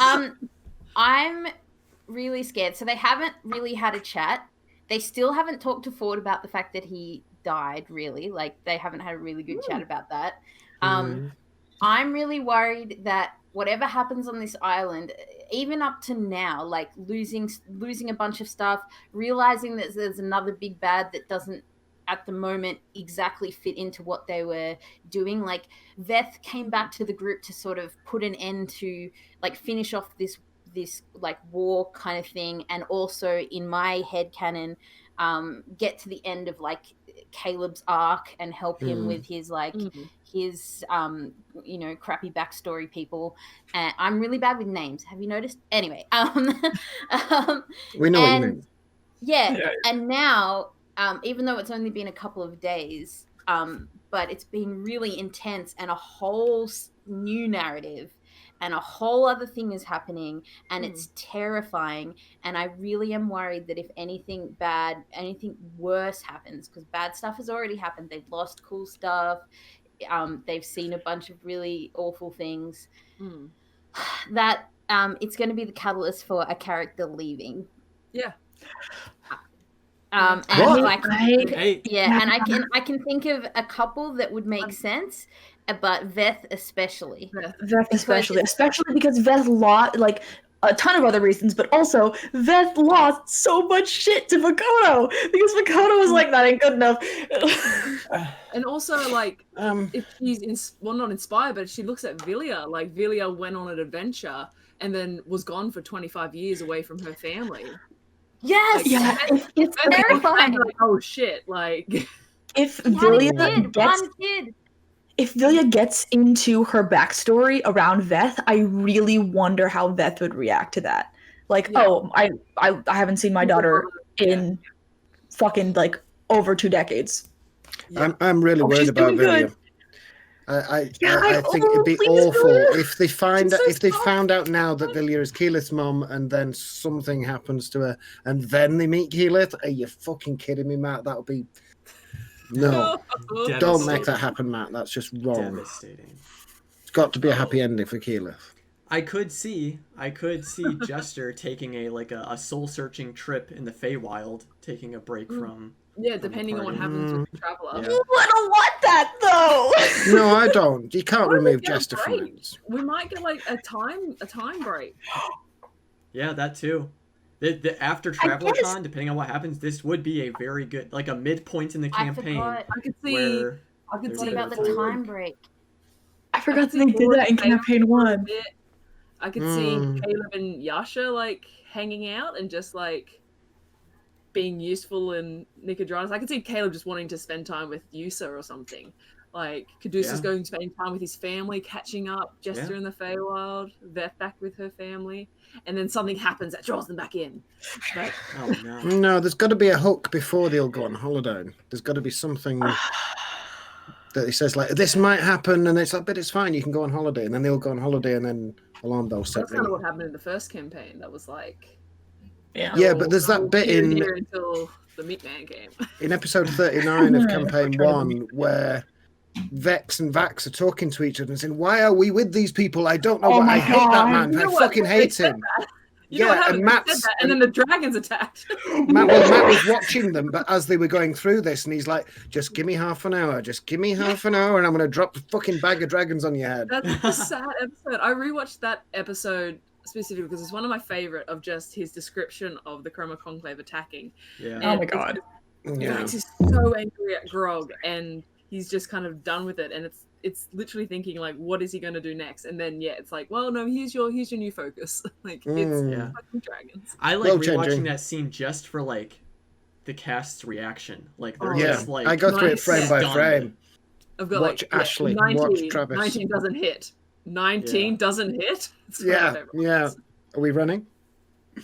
I'm really scared. So they haven't really had a chat. They still haven't talked to Ford about the fact that he died, really. Like they haven't had a really good chat about that. I'm really worried that whatever happens on this island, even up to now, like losing a bunch of stuff, realizing that there's another big bad that doesn't at the moment exactly fit into what they were doing. Like Veth came back to the group to sort of put an end to, like, finish off this like war kind of thing, and also in my headcanon get to the end of like Caleb's arc and help him with his like his crappy backstory people. And I'm really bad with names, have you noticed? Anyway, we know what you mean. Yeah, and now even though it's only been a couple of days, but it's been really intense, and a whole new narrative and a whole other thing is happening, and it's terrifying. And I really am worried that if anything worse happens, because bad stuff has already happened. They've lost cool stuff. They've seen a bunch of really awful things. That it's going to be the catalyst for a character leaving. Yeah. And What? and I can think of a couple that would make sense, but Veth especially. Especially because Veth lost, like, a ton of other reasons, but also Veth lost so much shit to Makoto because Makoto was like, that ain't good enough. And also, like, if she's not inspired, but she looks at Vilya, like Vilya went on an adventure and then was gone for 25 years away from her family. Yes, like, it's terrifying. Like, oh shit! Like, if Vilya gets into her backstory around Veth, I really wonder how Veth would react to that. Like, I haven't seen my daughter in fucking like over 2 decades. I'm really worried about Vilya. I think it'd be awful if they found out now that Vilya is Keyleth's mom, and then something happens to her, and then they meet Keyleth. Are you fucking kidding me, Matt? That would be no. Don't make that happen, Matt. That's just wrong. Devastating. It's got to be a happy ending for Keyleth. I could see Jester taking a soul searching trip in the Feywild, taking a break from. Yeah, depending on what happens with the Traveler. Yeah. I don't want that though. No, I don't. You can't remove Jester from it. We might get like a time break. Yeah, that too. The after Traveler Con, depending on what happens, this would be a very good, like a midpoint in the campaign. I could see. I could What see about the time break? I forgot that they did that in campaign 1. I could see Caleb and Yasha like hanging out and just like being useful in Nicodranus. I could see Caleb just wanting to spend time with Yusa or something. Like Caduceus going to spend time with his family, catching up, Jester in the Feywild, Veth back with her family, and then something happens that draws them back in. But... Oh no! No, there's got to be a hook before they all go on holiday. There's got to be something that he says like, "This might happen," and it's like, "But it's fine. You can go on holiday," and then they all go on holiday, and then alarm bells set. That's kind of what happened in the first campaign. That was like. Yeah, but there's that bit in here until the Meatman came. In episode 39 of campaign 1 where Vex and Vax are talking to each other and saying, "Why are we with these people? I don't know. I hate that man. I fucking hate him." And Matt said that, and then the dragons attacked. Matt was watching them, but as they were going through this, and he's like, "Just give me half an hour. Just give me half an hour, and I'm going to drop the fucking bag of dragons on your head." That's a sad episode. I rewatched that episode specifically because it's one of my favorite of just his description of the Chroma Conclave attacking. Yeah. And oh my god. Max is so angry at Grog, and he's just kind of done with it, and it's literally thinking like, what is he going to do next? And then it's like, well, no, here's your new focus. Like it's fucking dragons. I like rewatching that scene just for like the cast's reaction. Like they're just like, I go through it frame by frame. I've got watch Ashley, 19, watch Travis. 19 doesn't hit. 19 doesn't hit. Yeah. Are we running?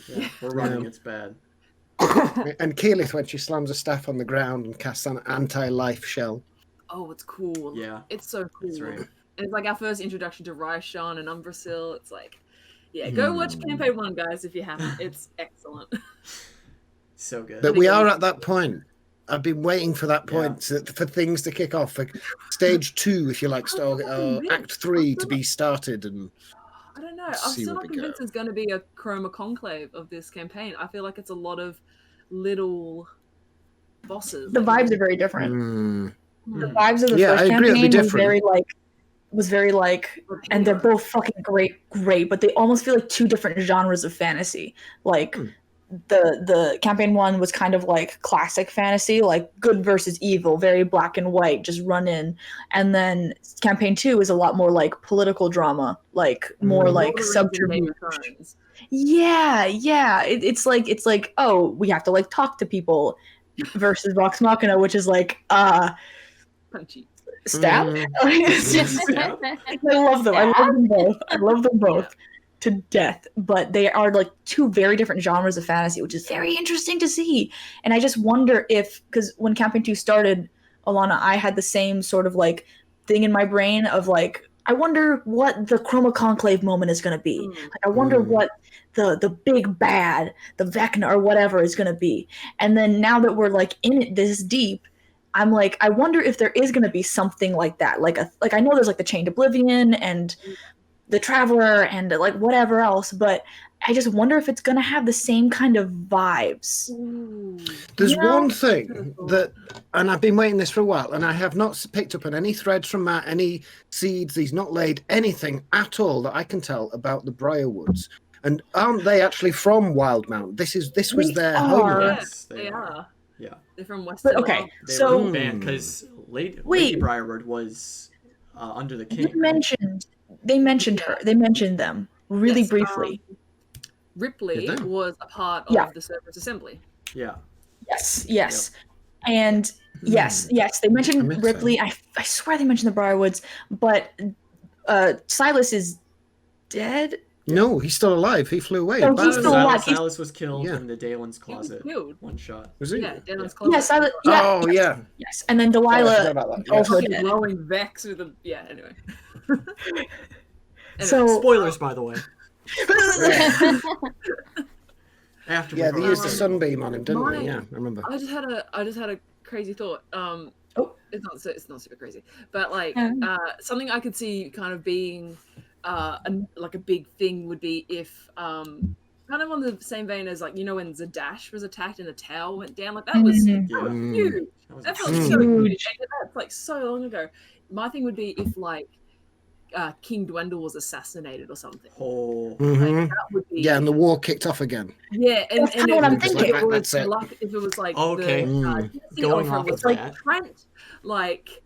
Yeah, we're running. It's bad. And Keyleth, when she slams a staff on the ground and casts an anti-life shell. Oh, it's cool. Yeah. It's so cool. That's right. And it's like our first introduction to Raishan and Umbrasil. It's like, go watch campaign 1, guys, if you haven't. It's excellent. So good. But we are at that point. I've been waiting for that point for things to kick off, for stage 2, if you like, act 3 to be started. And I don't know. I'm still not convinced there's going to be a Chroma Conclave of this campaign. I feel like it's a lot of little bosses. The vibes are very different. The vibes of the first I agree, campaign was very like, and they're both fucking great, but they almost feel like two different genres of fantasy. Like the campaign 1 was kind of like classic fantasy, like good versus evil, very black and white, just run in. And then campaign 2 is a lot more like political drama, like more like subterfuge. It's like, oh, we have to like talk to people, versus Vox Machina, which is like punchy. Stab. It's just, I love them. I love them both to death. But they are like two very different genres of fantasy, which is very interesting to see. And I just wonder if, because when campaign 2 started, Alana, I had the same sort of like thing in my brain of like, I wonder what the Chroma Conclave moment is going to be. Like, I wonder what the big bad, the Vecna or whatever is going to be. And then now that we're like in it this deep, I'm like, I wonder if there is going to be something like that. Like I know there's like the Chained Oblivion and the Traveler and like whatever else, but I just wonder if it's going to have the same kind of vibes. There's one thing that, and I've been waiting this for a while, and I have not picked up on any threads from Matt, any seeds, he's not laid anything at all that I can tell about the Briarwoods. And aren't they actually from Wildmount? This was their home. Yes, they are. Yeah. They're from Western. Okay, they were banned because Lady Briarwood was under the king. They mentioned them really briefly. Ripley was a part of the Serpent's Assembly. Yeah. Yes. Yep. And yes, they mentioned Ripley. I swear they mentioned the Briarwoods, but Silas is dead. No, he's still alive. He flew away. No, Back he's to still the- alive. Silas was killed Yeah. in the Dalen's closet. killed. One shot. Was he? Yeah, Dalen's Yeah, closet. Silas. Oh, yes, yeah. Yes, and then I forgot Delilah about that. also Fucking dead. glowing Vex with a anyway. So Spoilers, by the way. After Yeah, we they used a voted. sunbeam on him, didn't Mine- they? Yeah, I remember. I just had a crazy thought. It's not super crazy, but like something I could see kind of being like a big thing would be if kind of on the same vein as like when Zadash was attacked and the tower went down, like that was Mhm. Yeah. huge. That was That felt insane. so huge. huge. And that's like so long ago. My thing would be if like King Dwendal was assassinated or something. Oh. Mhm. Like, that would be Yeah, and the war kicked off again. yeah, and That's kinda what I'm thinking. If it was, That's it. like, if it was like Okay. going off was of like that. Trent, like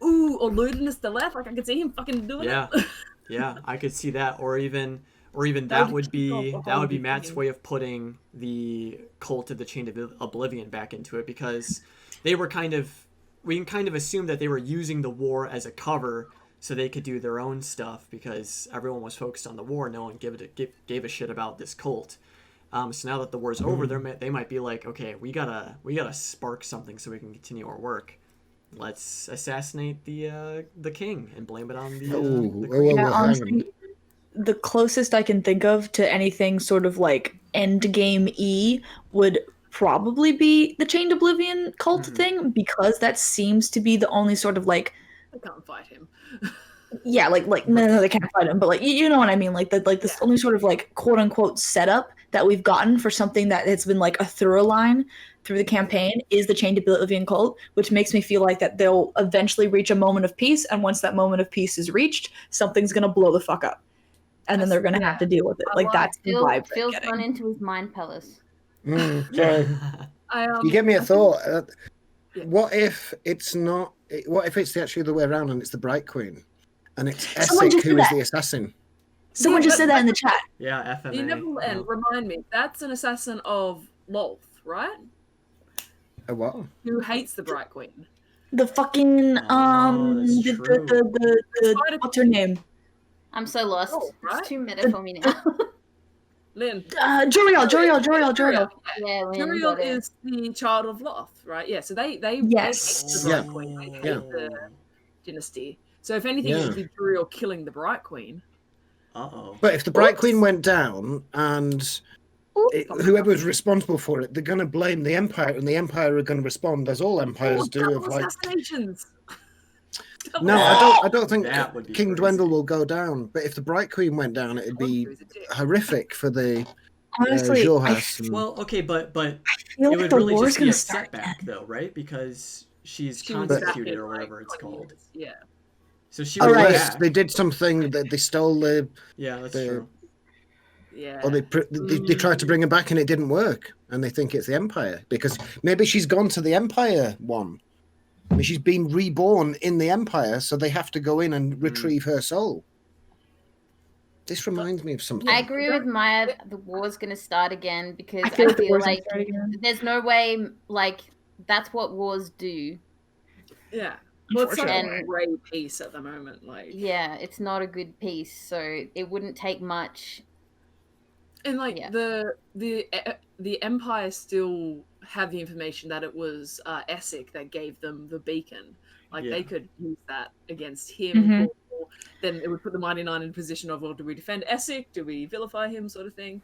or Ludinus the left, like I could see him fucking doing Yeah. it. Yeah, I could see that, or even That that would would be kick off the that whole would be big Matt's thing. way of putting the cult of the Chain of Oblivion back into it, because they were we can kind of assume that they were using the war as a cover so they could do their own stuff, because everyone was focused on the war. No one gave a shit about this cult. So now that the war's over, they might be like, okay, we gotta spark something so we can continue our work. Let's assassinate the king and blame it on the queen. Yeah, hang on. honestly, the closest I can think of to anything sort of like endgame would probably be the Chained Oblivion cult thing, because that seems to be the only sort of like I can't fight him. yeah, like no, they can't fight him, but like you know what I mean, like this only sort of like quote unquote setup that we've gotten for something that has been like a through line through the campaign is the Chained Oblivion cult, which makes me feel like that they'll eventually reach a moment of peace, and once that moment of peace is reached, something's gonna blow the fuck up, and then they're gonna have to deal with it. I Like like that's the vibe. Phil's I'm gone getting. into his mind palace. Sorry. You give me a I think- thought. Yeah. What if it's not? What if it's actually the other way around and it's the Bright Queen, and it's Someone Essek just who said is that. the assassin? Someone Yeah, just but- said that in the chat. Yeah, FMA. You never yeah. remind me. That's an assassin of Lolth, right? A what? Who hates the Bright Queen? The fucking that's the what's her name? I'm so lost. Oh, right? It's too meta for me now. Lynn. Juriel. Yeah, Lynn Juriel got it. is the child of Loth, right? Yeah, so they Yes. hate the Yeah. Bright Queen. They hate Yeah. the dynasty. So if anything, it Yeah. would be Juriel killing the Bright Queen. Uh-oh. But if the Bright Oops. Queen went down and whoever was responsible for it, they're going to blame the Empire, and the Empire are going to respond as all empires do. Of Double like, assassinations. no, I don't think That would be King crazy. Dwendal will go down. But if the Bright Queen went down, it'd be Wonder is a dick. horrific for the Honestly, I Jorhas. and- Well, okay, but feel it like would the really war's just be gonna a start setback, though, right? Because she's She was constituted back or in, whatever like, it's 20 called. years. Yeah. So she All was right. Unless back. they did something that they stole the, Yeah, that's the- true. Yeah. or they tried to bring her back and it didn't work, and they think it's the Empire because maybe she's gone to the Empire one. I mean, she's been reborn in the Empire, so they have to go in and retrieve her soul. This reminds me of something. I agree with Maya. The war's gonna start again because I feel like the war's gonna like start again. there's no way. Like that's what wars do. Yeah. Well, it's like Unfortunately. a grey piece at the moment. Like, Yeah, it's not a good piece, so it wouldn't take much. and like Yeah. the Empire still have the information that it was Essek that gave them the beacon. Like Yeah. they could use that against him. Mhm. Or then it would put the Mighty Nine in a position of, well, do we defend Essek? Do we vilify him? Sort of thing.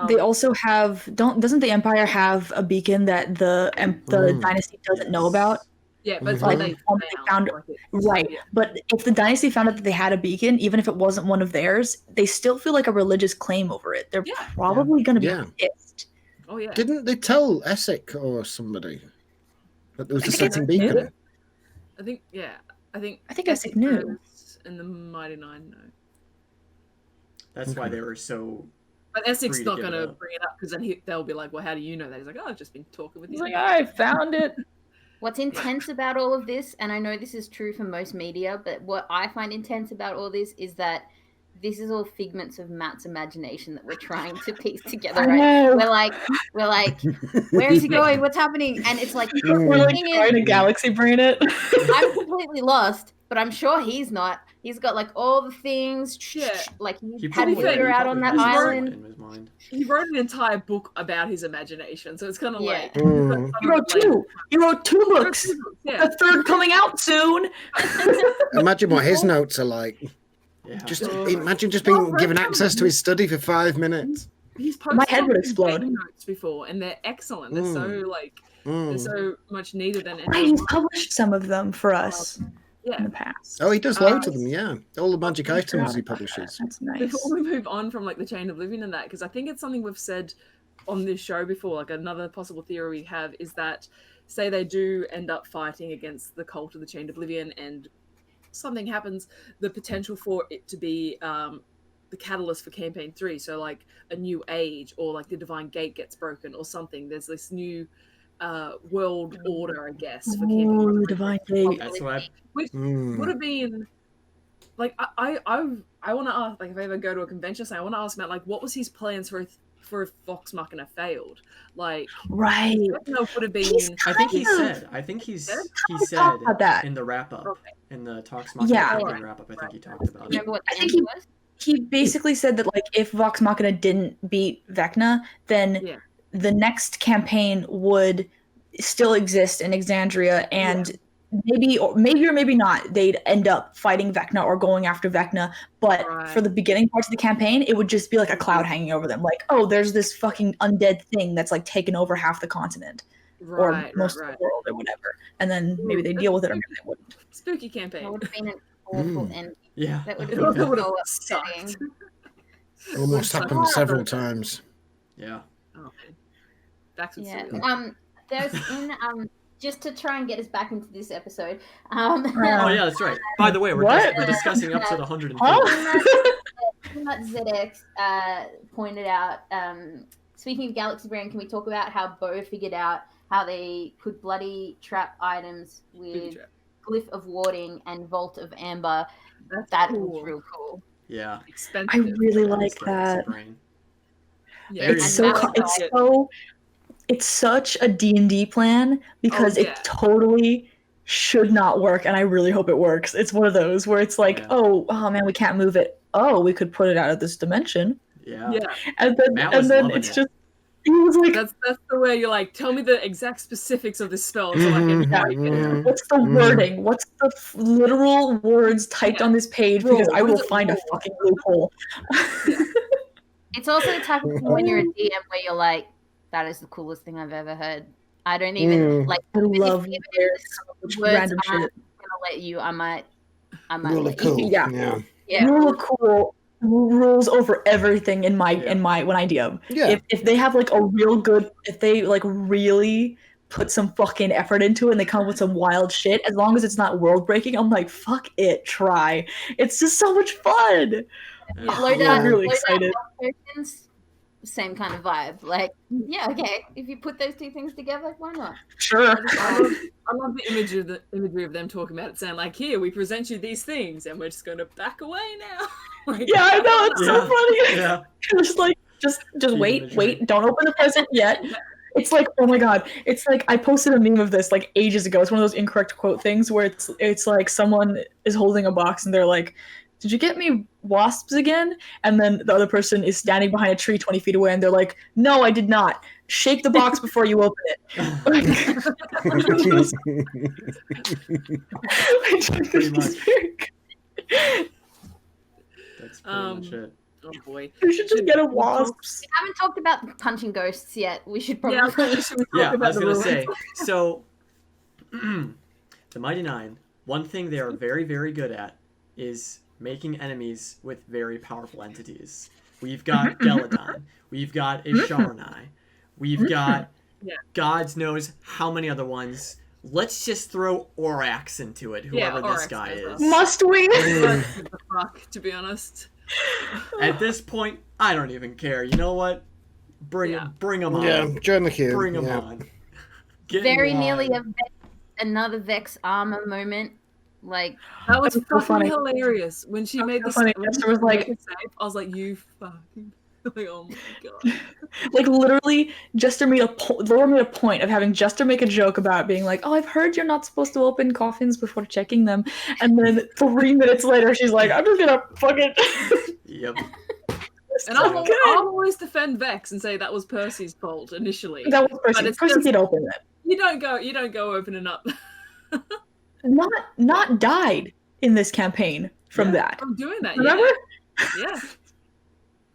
They also have doesn't the Empire have a beacon that the dynasty doesn't know about? Yeah, but it's Like, what they when they found- like it's- Right. Yeah. But if the dynasty found out that they had a beacon, even if it wasn't one of theirs, they still feel like a religious claim over it. They're Yeah. probably going to be Yeah. pissed. Oh yeah. Didn't they tell Essek or somebody that there was I a think setting Essek knew. beacon? I think yeah. I think Essek knew. knows and the Mighty Nine know. That's why they were so. But Essek's Free to not give going it to up. bring it up because then they'll be like, well, how do you know that? He's like, oh, I've just been talking with He's these like, I found it. What's intense about all of this, and I know this is true for most media, but what I find intense about all this is that this is all figments of Matt's imagination that we're trying to piece together. I Right? know. We're like, where is he going? What's happening? And it's like, We're the like thing trying to is, galaxy brain it. I'm completely lost. but I'm sure he's not. He's got like all the things. Yeah. Like He he had probably- Yoda he out on probably that has island. in his mind. He wrote an entire book about his imagination, so it's kind of Yeah. like He wrote two. He wrote two books. Yeah. The third coming out soon. Imagine what his notes are like. Yeah. Just imagine just being given access to his study for 5 minutes. He's My head would posted explode. game notes before, and they're excellent. They're so like they're so much needed. And Right, he's published some of them for us in yeah. the past. Oh, he does loads of them, yeah. All the magic items he publishes. That's nice. Before we move on from like the Chain of Oblivion and that, because I think it's something we've said on this show before. Like another possible theory we have is that, say they do end up fighting against the cult of the Chain of Oblivion, and something happens, the potential for it to be the catalyst for campaign 3, so like a new age, or like the divine gate gets broken or something. There's this new world order, I guess, for campaign Ooh, 3. divine gate. That's what I. Which would have been like I want to ask, like, if I ever go to a convention, I want to ask Matt, like, what was his plans for if Vox Machina failed? Like, Right. would have been. He's I think he kind of- said. I think he talk said about that. in the wrap up, Okay. in the Talks Machina Yeah. campaign wrap up. I think he talked about it. Remember what I the think end was? He basically said that like if Vox Machina didn't beat Vecna, then Yeah. the next campaign would still exist in Exandria, and maybe or maybe not, they'd end up fighting Vecna or going after Vecna. But Right. for the beginning parts of the campaign, it would just be like a cloud hanging over them. Like, oh, there's this fucking undead thing that's like taken over half the continent or Right, most right. of the world or whatever. And then maybe they deal with it or maybe they wouldn't. Spooky That campaign. would have been an awful ending. Yeah. That would It have also been would have so sucked. upsetting. Almost happened several times. Yeah. Oh, man. Dax would Yeah. sue. There's in just to try and get us back into this episode. Oh yeah, that's right. By the way, we're What? we're discussing episode 150. Huh? ZX pointed out. Speaking of Galaxy Brand, can we talk about how Bo figured out how they could bloody trap items Booby with trap. Glyph of Warding and Vault of Amber? That's That cool. was real cool. Yeah. Expensive. I really That like is the that. brain. Yeah. Very It's And so that co- was it's such a D&D plan because Oh, yeah. it totally should not work, and I really hope it works. It's one of those where it's like, Yeah. oh man, we can't move it. Oh, we could put it out of this dimension. Yeah. Yeah. And then Matt was loving it's it. just he was like, That's the way you're like, tell me the exact specifics of this spell so I can write it. what's the wording? What's the literal words typed on this page? Because I What will is it find a for? fucking loophole. It's also the type of thing when you're a DM where you're like, that is the coolest thing I've ever heard. I don't even like. I love if weird, words random aren't shit. gonna let you. I might Rule of let cool. you. Yeah. Yeah. Rule of cool rules over everything in my Yeah. when I DM. Yeah. If they have like a real good, if they like really put some fucking effort into it and they come up with some wild shit, as long as it's not world breaking, I'm like, fuck it, try. It's just so much fun. Yeah. Low I'm down, really low down excited. tokens, same kind of vibe. Like, yeah, okay. If you put those two things together, why not? Sure. I love the imagery of them talking about it, saying like, "Here, we present you these things, and we're just going to back away now." Like, Yeah, I know, it's so funny. Yeah. Just like just wait, imagery. don't open the present yet. It's like, oh my god, it's like I posted a meme of this like ages ago. It's one of those incorrect quote things where it's like someone is holding a box and they're like, did you get me wasps again? And then the other person is standing behind a tree 20 feet away and they're like, no, I did not. Shake the box before you open it. Pretty much. That's pretty much it. oh boy. You should just get a wasps. We haven't talked about punching ghosts yet. We should Yeah, probably. should we talk Yeah, I about was the gonna rules? say. So, the Mighty Nine. One thing they are very, very good at is making enemies with very powerful entities. We've got Geladon. We've got Isharnai. We've got God knows how many other ones. Let's just throw Orax into it, whoever this Orax guy as well. is. Must we? What the fuck, to be honest. At this point, I don't even care. You know what? Bring him on. Yeah, join the queue. Bring him yeah. on. Get Very in nearly line. another Vex armor moment. Like, That was That's so fucking funny. hilarious when she made the so funny. when Esther was she like- made the save, I was like, you fucking. Like, oh my god. Like literally, Laura made a point of having Jester make a joke about being like, "Oh, I've heard you're not supposed to open coffins before checking them," and then 3 minutes later, she's like, "I'm just gonna fucking." Yep. And I'll always defend Vex and say that was Percy's fault initially. That was Percy. Percy did open it. You don't go opening up. Not died in this campaign from that. I'm doing that. Remember? Yeah.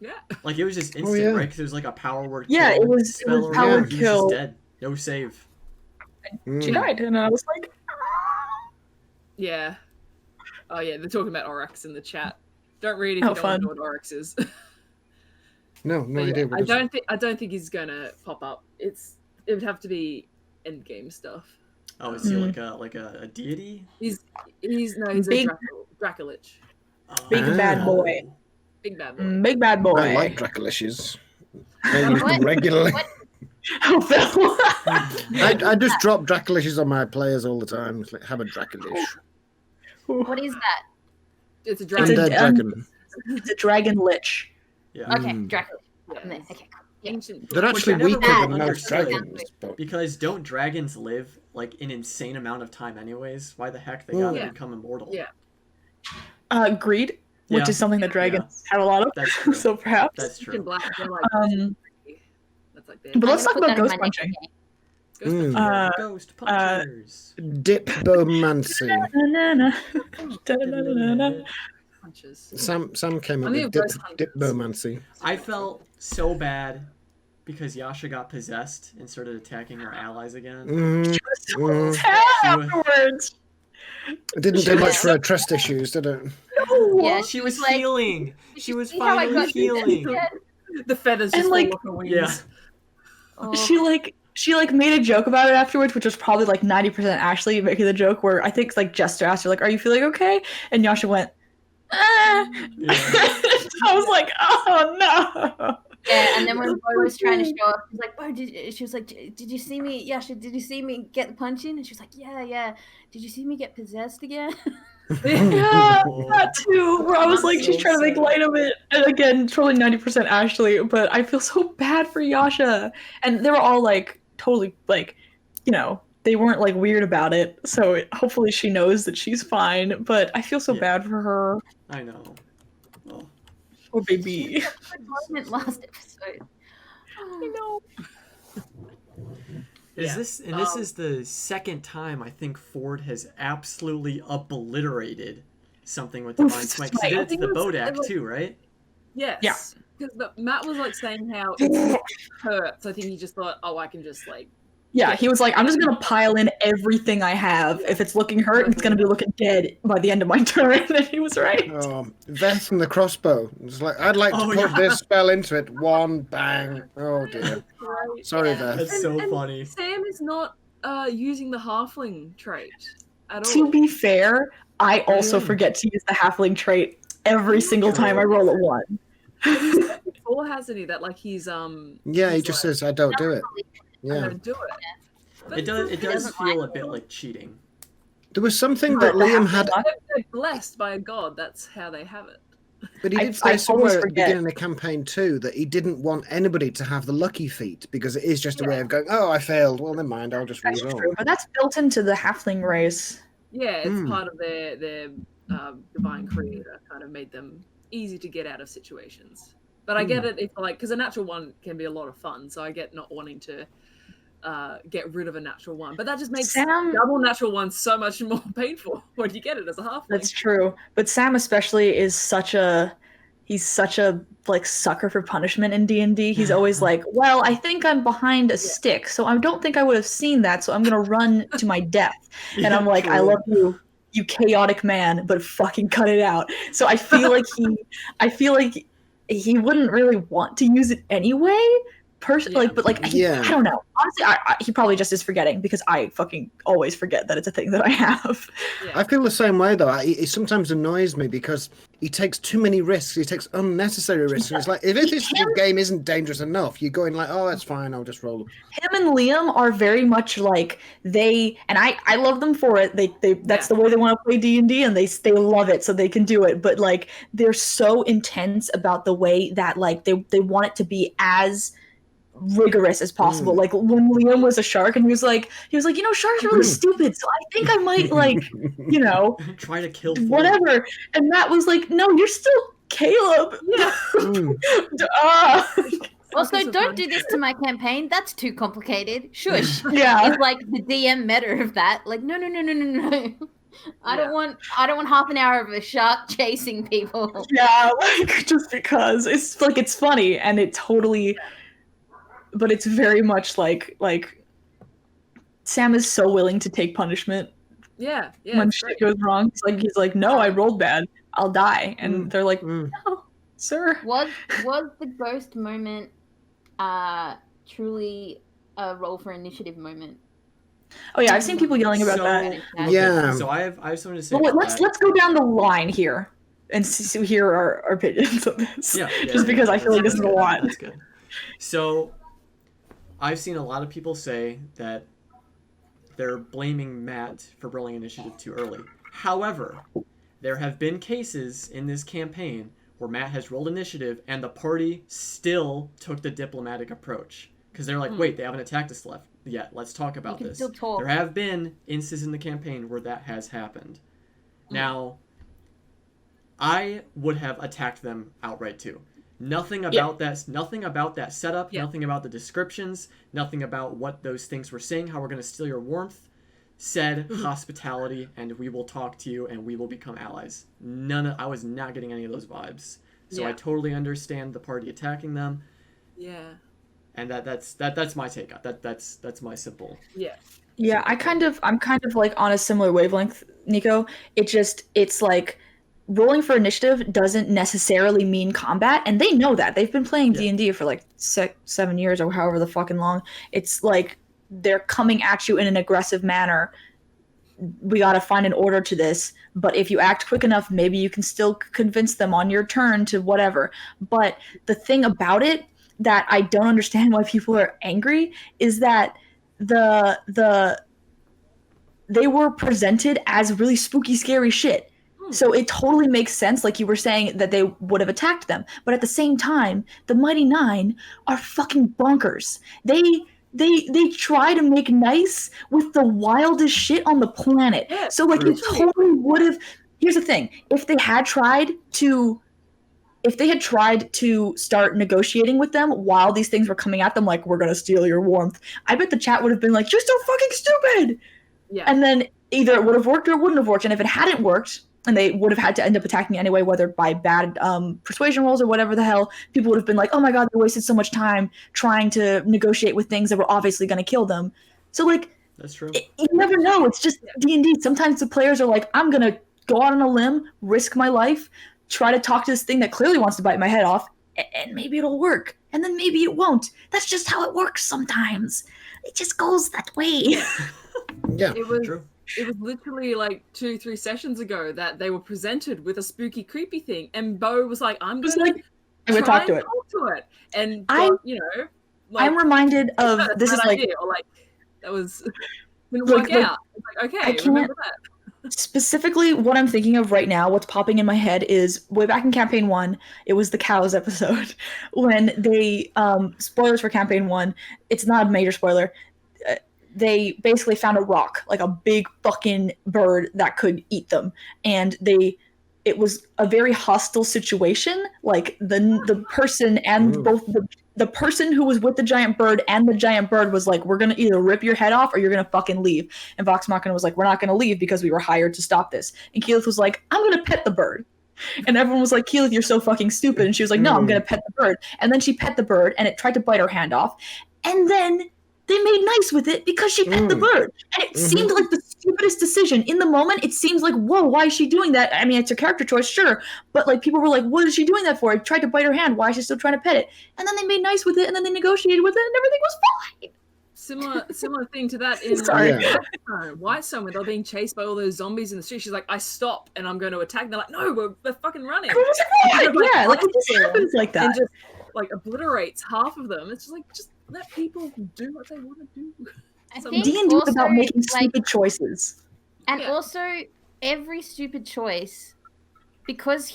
Yeah. Like it was just instant, right? Because it was like a power word. Yeah, kill it was spell power around. He was kill. just dead. No save. She died, and I was like, yeah. Oh yeah, they're talking about Oryx in the chat. Don't read if you don't know what Oryx is. No idea. I don't think he's gonna pop up. It would have to be end game stuff. Oh, is he like a deity? He's big, a Dracolich. Big bad boy. Big bad boy. Big bad boy. I like Dracoliches. I use them regularly. I just drop Dracoliches on my players all the time. It's like, have a Dracolich. What is that? It's a dragon. Undead dragon. It's a dragon lich. Yeah. Okay, Draco. Yeah. Okay, cool. Ancient. They're actually Which I never weaker really than most understood. dragons. But... Because don't dragons live like an insane amount of time anyways? Why the heck they gotta become immortal? Yeah. Greed, which is something that dragons have a lot of. That's true. So perhaps. That's true. Black, But that's let's talk about ghost punching. Ghost punchers. Dipbomancy. punches. Sam came up with Dipbomancy. I felt so bad because Yasha got possessed and started attacking her allies again. Afterwards. It didn't do much for her trust issues, did it? No. Yeah, She was like, healing. She was see how I finally got healing. The feathers just like- fall off her wings. Yeah. Oh. She made a joke about it afterwards, which was probably like 90% Ashley making the joke where I think like Jester asked her like, "Are you feeling okay?" And Yasha went, "Ah." Yeah. I was like, "Oh no." Yeah, and then when Bo was trying to show up, she was like, "Bo, she was like, did you see me? Yasha, did you see me get the punch in?" And she was like, "Yeah. Did you see me get possessed again?" Yeah, that too. Where I was like, So she's trying to make sad. light of it. And again, totally 90% Ashley, but I feel so bad for Yasha. And they were all like, totally like, they weren't like weird about it. So hopefully she knows that she's fine. But I feel so bad for her. I know. Oh. Poor baby. Last episode. I know. This is the second time I think Ford has absolutely obliterated something with Divine Smite. 'Cause he did it to the Bodak too, right? Yes. Yeah. Because Matt was like saying how it hurts. I think he just thought, I can just like. Yeah, he was like, I'm just gonna pile in everything I have. If it's looking hurt, it's gonna be looking dead by the end of my turn. And he was right. Vest and the crossbow. It's like I'd like to put this spell into it. One bang. Oh dear. Right. Sorry, Vest. That's so funny. Sam is not using the halfling trait at all. To be fair, I also forget to use the halfling trait every single time I roll a 1. Or hasn't he? That like he's Yeah, he he's just like, says, "I don't do it." I Yeah. don't do it. But It does doesn't feel like a bit like cheating. There was something that Liam had, They're blessed by a god. That's how they have it. but he I did say always somewhere at the forget. beginning of the campaign too that he didn't want anybody to have the lucky feat because it is just a way of going, "Oh, I failed. Well, never mind. I'll just That's reroll." true, but that's built into the halfling race. Yeah, it's part of their divine creator. Kind of made them easy to get out of situations. But I get it if like because a natural 1 can be a lot of fun. So I get not wanting to get rid of a natural 1, but that just makes double natural 1 so much more painful when you get it as a halfling. That's true, but Sam especially is such a like sucker for punishment in D&D. He's always like, "Well, I think I'm behind a stick, so I don't think I would have seen that, so I'm gonna run to my death." And I'm like, "I love you, you chaotic man, but fucking cut it out." So I feel like he wouldn't really want to use it anyway. I don't know. Honestly, he probably just is forgetting because I fucking always forget that it's a thing that I have. I feel the same way though. It sometimes annoys me because he takes too many risks. He takes unnecessary risks. And it's like, if the game isn't dangerous enough, you're going like, oh, that's fine, I'll just roll. Him and Liam are very much like I love them for it. That's the way they want to play D&D, and they love it, so they can do it. But like, they're so intense about the way that like they want it to be as rigorous as possible. Like when Liam was a shark, and he was like, sharks are really stupid, so I think I might like, try to kill whatever. And Matt was like, no, you're still Caleb. Also, don't do this to my campaign. That's too complicated. Shush. Yeah. It's like the DM meta of that. Like, no. I don't want half an hour of a shark chasing people. Yeah, like just because it's like it's funny, and it totally. But it's very much like Sam is so willing to take punishment. Yeah. When shit goes wrong, he's like, no, I rolled bad, I'll die, and they're like, no, sir. Was the ghost moment truly a roll for initiative moment? Oh yeah, I've seen people yelling about that. Okay, Yeah. So I have something to say. Well, let's go down the line here and hear our opinions on this. Yeah. Just because I feel like this is a lot. That's good. So I've seen a lot of people say that they're blaming Matt for rolling initiative too early. However, there have been cases in this campaign where Matt has rolled initiative and the party still took the diplomatic approach. Because they're like, wait, they haven't attacked us yet. Let's talk about this. Still talk. There have been instances in the campaign where that has happened. Now, I would have attacked them outright too. Nothing about that setup, nothing about the descriptions, nothing about what those things were saying, how we're going to steal your warmth, said hospitality, and we will talk to you, and we will become allies. I was not getting any of those vibes. So I totally understand the party attacking them. Yeah. And that's my take. That's my simple. Yeah. Yeah, I'm kind of like on a similar wavelength, Nico. It's like rolling for initiative doesn't necessarily mean combat, and they know that. They've been playing D&D for like 7 years or however the fucking long. It's like they're coming at you in an aggressive manner. We got to find an order to this, but if you act quick enough, maybe you can still convince them on your turn to whatever. But the thing about it that I don't understand why people are angry is that they were presented as really spooky, scary shit. So it totally makes sense, like you were saying, that they would have attacked them. But at the same time, the Mighty Nine are fucking bonkers. They try to make nice with the wildest shit on the planet. Yeah, so like it totally would have. Here's the thing: if they had tried to start negotiating with them while these things were coming at them, like, we're gonna steal your warmth, I bet the chat would have been like, you're so fucking stupid. Yeah. And then either it would have worked or it wouldn't have worked. And if it hadn't worked, and they would have had to end up attacking anyway, whether by bad persuasion rolls or whatever the hell, people would have been like, oh my god, they wasted so much time trying to negotiate with things that were obviously going to kill them. So, like, that's true. You never know. It's just D&D. Sometimes the players are like, I'm going to go out on a limb, risk my life, try to talk to this thing that clearly wants to bite my head off, and maybe it'll work. And then maybe it won't. That's just how it works sometimes. It just goes that way. Yeah, it was true. It was literally like 2-3 sessions ago that they were presented with a spooky, creepy thing, and Bo was like, "I'm going to talk to it." And I'm reminded of this is like, idea, or like that was didn't work out. It's like, okay, remember that. Specifically, what I'm thinking of right now, what's popping in my head is way back in Campaign 1, it was the cows episode when they spoilers for Campaign 1. It's not a major spoiler. They basically found a rock, like a big fucking bird that could eat them. And it was a very hostile situation. Like the person and both the person who was with the giant bird and the giant bird was like, we're going to either rip your head off or you're going to fucking leave. And Vox Machina was like, we're not going to leave because we were hired to stop this. And Keyleth was like, I'm going to pet the bird. And everyone was like, Keyleth, you're so fucking stupid. And she was like, no, I'm going to pet the bird. And then she pet the bird and it tried to bite her hand off. And then they made nice with it because she pet the bird. And it seemed like the stupidest decision. In the moment, it seems like, whoa, why is she doing that? I mean, it's a character choice, sure. But like people were like, what is she doing that for? It tried to bite her hand. Why is she still trying to pet it? And then they made nice with it, and then they negotiated with it, and everything was fine. Similar thing to that in Sorry. Whitestone, where they're being chased by all those zombies in the street. She's like, I stop and I'm going to attack. And they're like, no, we're fucking running. Yeah, like it just happens like that. And just like obliterates half of them. It's just like, just let people do what they want to do. I think D&D is about making like, stupid choices. And also, every stupid choice, because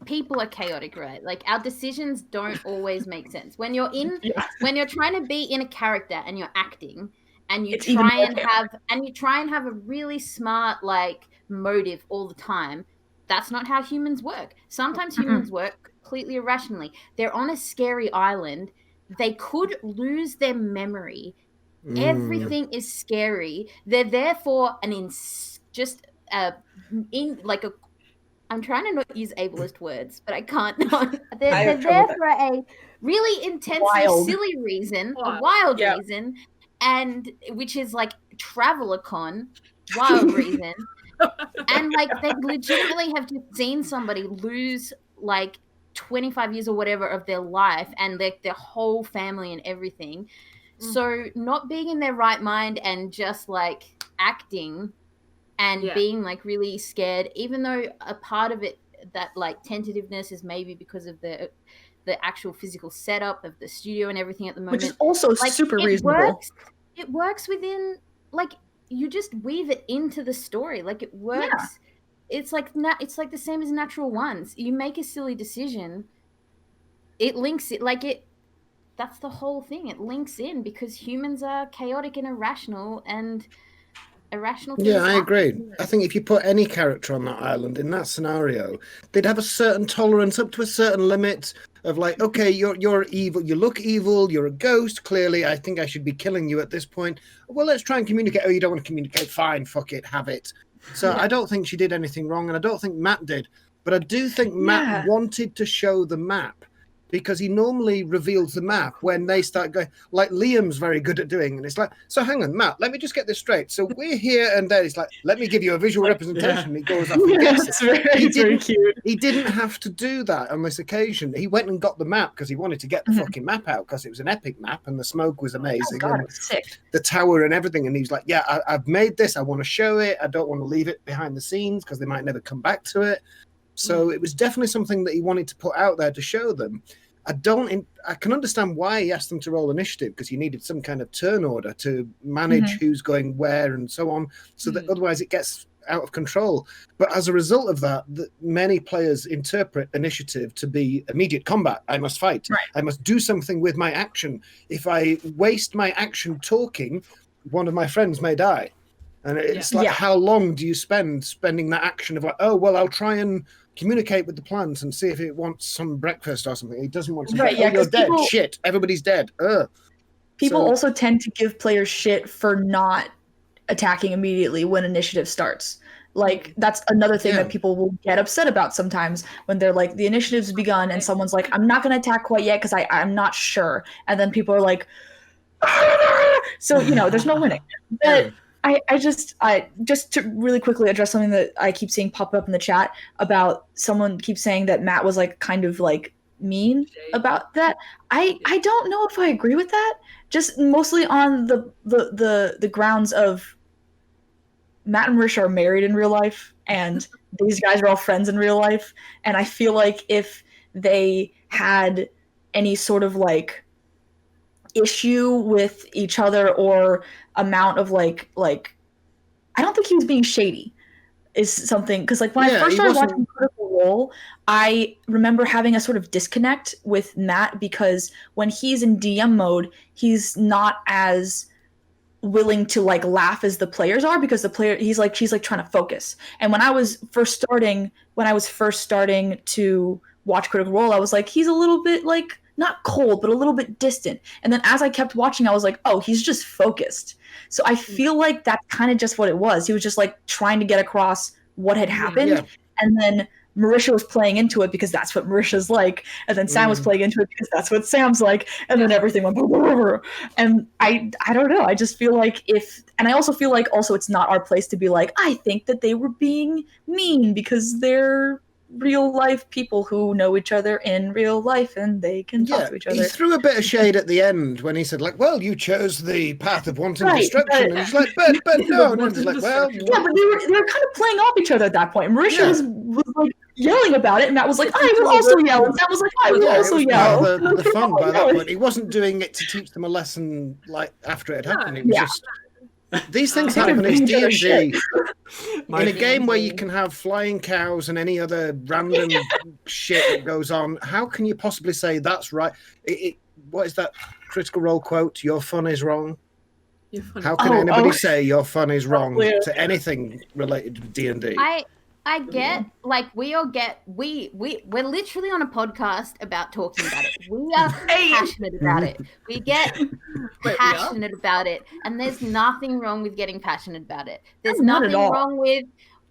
people are chaotic, right? Like, our decisions don't always make sense. When you're trying to be in a character and you're acting, and you try and have a really smart like motive all the time, that's not how humans work. Sometimes humans work completely irrationally. They're on a scary island. They could lose their memory. Everything is scary. They're there for I'm trying to not use ableist words, but I can't not. They're there for a really intensely silly reason, a wild reason, and which is like Traveler-Con, wild reason. And like they legitimately have just seen somebody lose like 25 years or whatever of their life and their whole family and everything. So not being in their right mind and just like acting and being like really scared, even though a part of it, that like tentativeness, is maybe because of the actual physical setup of the studio and everything at the moment, which is also like, super reasonable. It works within, like, you just weave it into the story. Like, it works. Yeah. It's like the same as natural ones. You make a silly decision, it links it, like it. That's the whole thing. It links in because humans are chaotic and irrational, and irrational things I agree. happen. I think if you put any character on that island in that scenario, they'd have a certain tolerance up to a certain limit of like, okay, you're evil, you look evil, you're a ghost, clearly I think I should be killing you at this point. Well, let's try and communicate. Oh, you don't want to communicate? Fine, fuck it, have it. So I don't think she did anything wrong, and I don't think Matt did. But I do think Matt wanted to show the map, because he normally reveals the map when they start going, like Liam's very good at doing. And it's like, so hang on, Matt, let me just get this straight. So we're here and there. It's like, let me give you a visual representation. And he goes off and gets it. Very cute. He didn't have to do that on this occasion. He went and got the map because he wanted to get the fucking map out, because it was an epic map and the smoke was amazing. Oh God, and it was sick. The tower and everything. And he was like, yeah, I've made this. I want to show it. I don't want to leave it behind the scenes because they might never come back to it. So it was definitely something that he wanted to put out there to show them. I can understand why he asked them to roll initiative, because he needed some kind of turn order to manage who's going where and so on, so that otherwise it gets out of control. But as a result of that, many players interpret initiative to be immediate combat. I must fight. Right. I must do something with my action. If I waste my action talking, one of my friends may die. And it's like, how long do you spending that action of like, oh, well, I'll try and communicate with the plant and see if it wants some breakfast or something. He doesn't want to. Right, you're dead. Shit, everybody's dead. People also tend to give players shit for not attacking immediately when initiative starts. Like, that's another thing that people will get upset about sometimes, when they're like, the initiative's begun and someone's like, I'm not going to attack quite yet because I'm not sure. And then people are like, so, there's no winning. But I just to really quickly address something that I keep seeing pop up in the chat about, someone keeps saying that Matt was like kind of like mean about that. I don't know if I agree with that. Just mostly on the grounds of Matt and Marisha are married in real life, and these guys are all friends in real life. And I feel like if they had any sort of like issue with each other or amount of like I don't think he was being shady is something, because like when I first started watching Critical Role, I remember having a sort of disconnect with Matt, because when he's in DM mode, he's not as willing to like laugh as the players are, because she's like trying to focus. And when I was first starting to watch Critical Role, I was like, he's a little bit like not cold, but a little bit distant. And then as I kept watching, I was like, oh, he's just focused. So I feel like that's kind of just what it was. He was just like trying to get across what had happened. Yeah. And then Marisha was playing into it because that's what Marisha's like. And then Sam was playing into it because that's what Sam's like. And then everything went, and I don't know. I just feel like and I also feel like it's not our place to be like, I think that they were being mean because they're real life people who know each other in real life and they can talk to each other. He threw a bit of shade at the end when he said, like, well, you chose the path of wanting Right, destruction. And he's like, but no. And he's like, well. Yeah, but they were kind of playing off each other at that point. Marisha was like yelling about it, and Matt was like, I will also yell. And Matt was like, I will also yell. The fun by that point. He wasn't doing it to teach them a lesson like after it had happened. It was just. These things happen. It's D&D. In a game where you can have flying cows and any other random shit that goes on, how can you possibly say that's right? What is that Critical Role quote? Your fun is wrong. How can anybody say your fun is wrong to anything related to D&D? I get, like, we're literally on a podcast about talking about it. We are passionate about it. We get passionate about it. And there's nothing wrong with getting passionate about it. There's nothing wrong with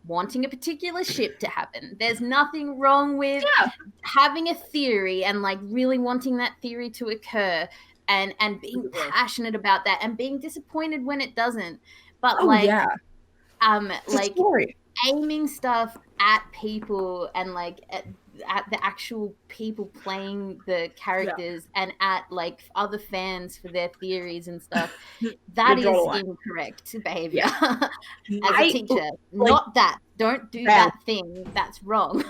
wanting a particular ship to happen. There's nothing wrong with having a theory and, like, really wanting that theory to occur and being passionate about that and being disappointed when it doesn't. But, like, aiming stuff at people and like at the actual people playing the characters and at like other fans for their theories and stuff, that is incorrect behavior as a teacher. Not that. Don't do that thing. That's wrong.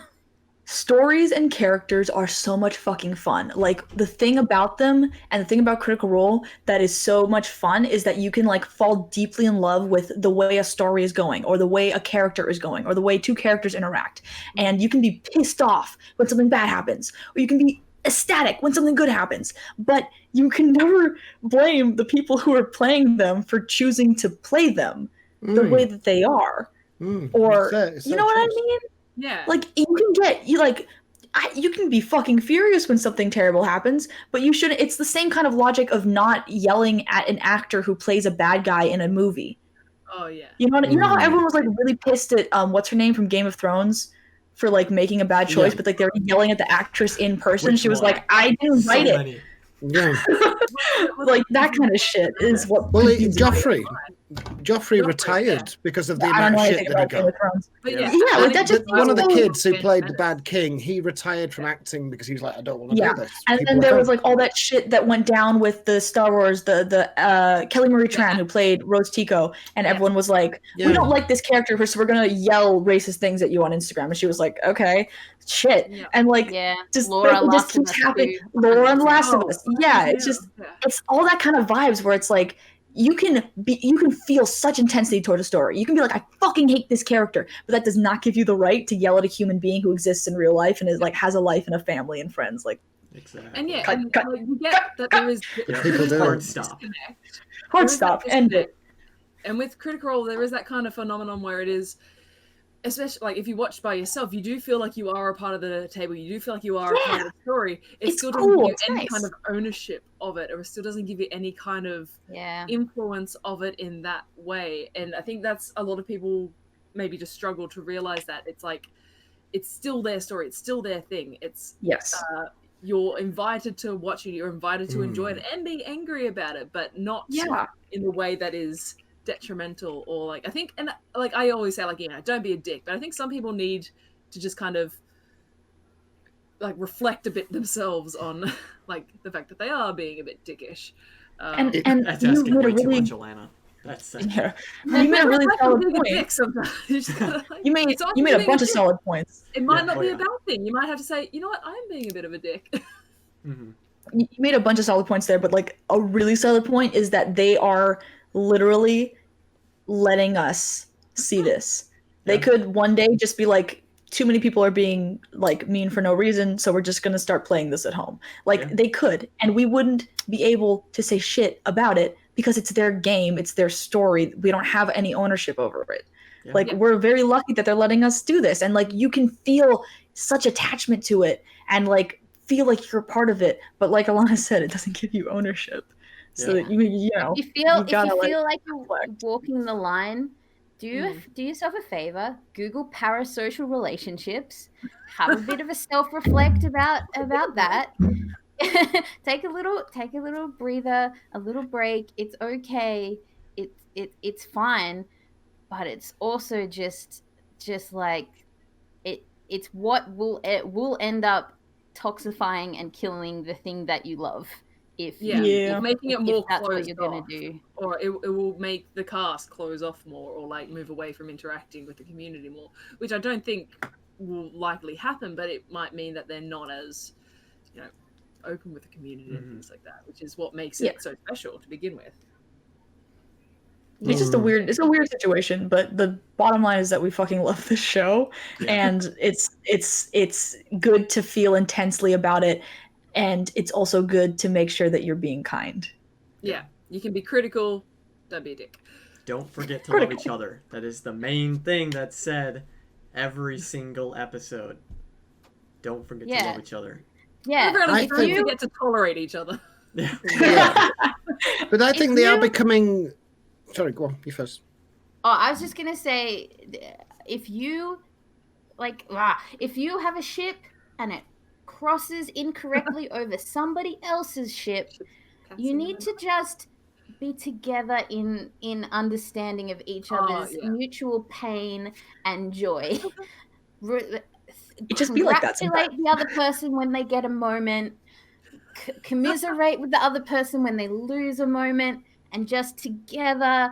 Stories and characters are so much fucking fun. Like, the thing about them and the thing about Critical Role that is so much fun is that you can like fall deeply in love with the way a story is going or the way a character is going or the way two characters interact. And you can be pissed off when something bad happens, or you can be ecstatic when something good happens. But you can never blame the people who are playing them for choosing to play them the way that they are. Or you know what I mean? Yeah. Like, you can be fucking furious when something terrible happens, but you shouldn't. It's the same kind of logic of not yelling at an actor who plays a bad guy in a movie. Oh yeah. You know how everyone was like really pissed at what's her name from Game of Thrones for like making a bad choice, but like they were yelling at the actress in person. She was like, I didn't write it. Yeah. Like, that kind of shit is what. Well, Joffrey retired because of the amount of shit that he got. But like that just one of the kids who played the bad king, he retired from acting because he was like, I don't want to do this. And then there was like all that shit that went down with the Star Wars, the Kelly Marie Tran who played Rose Tico, and everyone was like, we don't like this character, so we're gonna yell racist things at you on Instagram. And she was like, okay, shit. And like, just Laura it just keeps happening. Laura and Last of Us. It's all that kind of vibes where it's like, you can feel such intensity toward a story. You can be like, I fucking hate this character, but that does not give you the right to yell at a human being who exists in real life and is like has a life and a family and friends. Like, exactly. And you get that there is hard stop, end it. And with Critical Role, there is that kind of phenomenon where it is, especially like if you watch by yourself, you do feel like you are a part of the table. You do feel like you are a part of the story. It still doesn't give you any kind of ownership of it, or it still doesn't give you any kind of influence of it in that way. And I think that's a lot of people maybe just struggle to realize that it's like, it's still their story. It's still their thing. It's you're invited to watch it. You're invited to enjoy it and be angry about it, but not in the way that is detrimental or like, I think, and like I always say, like, you know, don't be a dick, but I think some people need to just kind of like reflect a bit themselves on like the fact that they are being a bit dickish. And that's asking way too much, Alana. That's you made a really solid point. You made a bunch of solid points. It might not be a bad thing. You might have to say, you know what, I'm being a bit of a dick. You made a bunch of solid points there, but like a really solid point is that they are literally letting us see this. They could one day just be like, too many people are being like mean for no reason, so we're just going to start playing this at home. Like they could, and we wouldn't be able to say shit about it because it's their game, it's their story. We don't have any ownership over it. Like we're very lucky that they're letting us do this, and like you can feel such attachment to it and like feel like you're a part of it, but like Alana said, it doesn't give you ownership. So that you know, if you feel like you're walking the line, do yourself a favor, Google parasocial relationships, have a bit of a self-reflect about that. take a little breather, a little break. It's okay. It's fine, but it's also just like it's what will end up toxifying and killing the thing that you love. If making it more that's closed what you're gonna off, do, or it will make the cast close off more, or like move away from interacting with the community more, which I don't think will likely happen, but it might mean that they're not as, open with the community and things like that, which is what makes it so special to begin with. It's just a weird situation, but the bottom line is that we fucking love this show, and it's good to feel intensely about it, and it's also good to make sure that you're being kind. Yeah, you can be critical, don't be a dick. Don't forget to love each other. That is the main thing that's said every single episode. Don't forget to love each other. Yeah, I think you get to tolerate each other. Yeah. But I think they are becoming. Sorry, go on. You first. Oh, I was just gonna say, if you have a ship and it crosses incorrectly over somebody else's ship, you need to just be together in understanding of each other's mutual pain and joy. Just be like that sometimes. Congratulate the other person when they get a moment. Commiserate with the other person when they lose a moment, and just together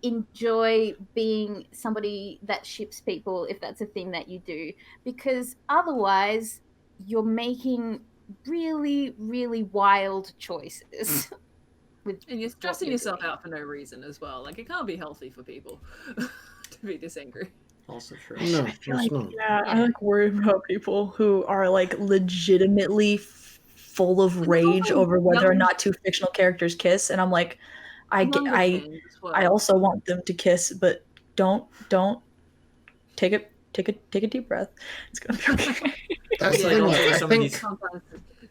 enjoy being somebody that ships people, if that's a thing that you do, because otherwise you're making really, really wild choices. And you're stressing yourself out for no reason as well. Like, it can't be healthy for people to be this angry. Also true. No, it's not. Yeah, I worry about people who are legitimately full of rage over whether or not two fictional characters kiss, and I'm like, I also want them to kiss, but don't take a deep breath. It's gonna be okay. That's I think sometimes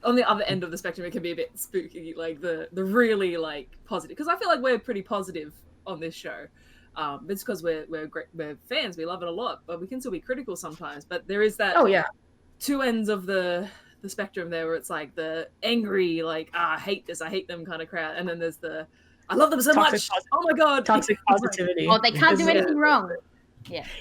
on the other end of the spectrum it can be a bit spooky, like the really positive, because I feel like we're pretty positive on this show. It's because we're fans, we love it a lot, but we can still be critical sometimes. But there is that two ends of the spectrum there, where it's like the angry, I hate this, I hate them kind of crowd, and then there's the I love them so much. Oh my god, toxic positivity. Oh, they can't do anything wrong.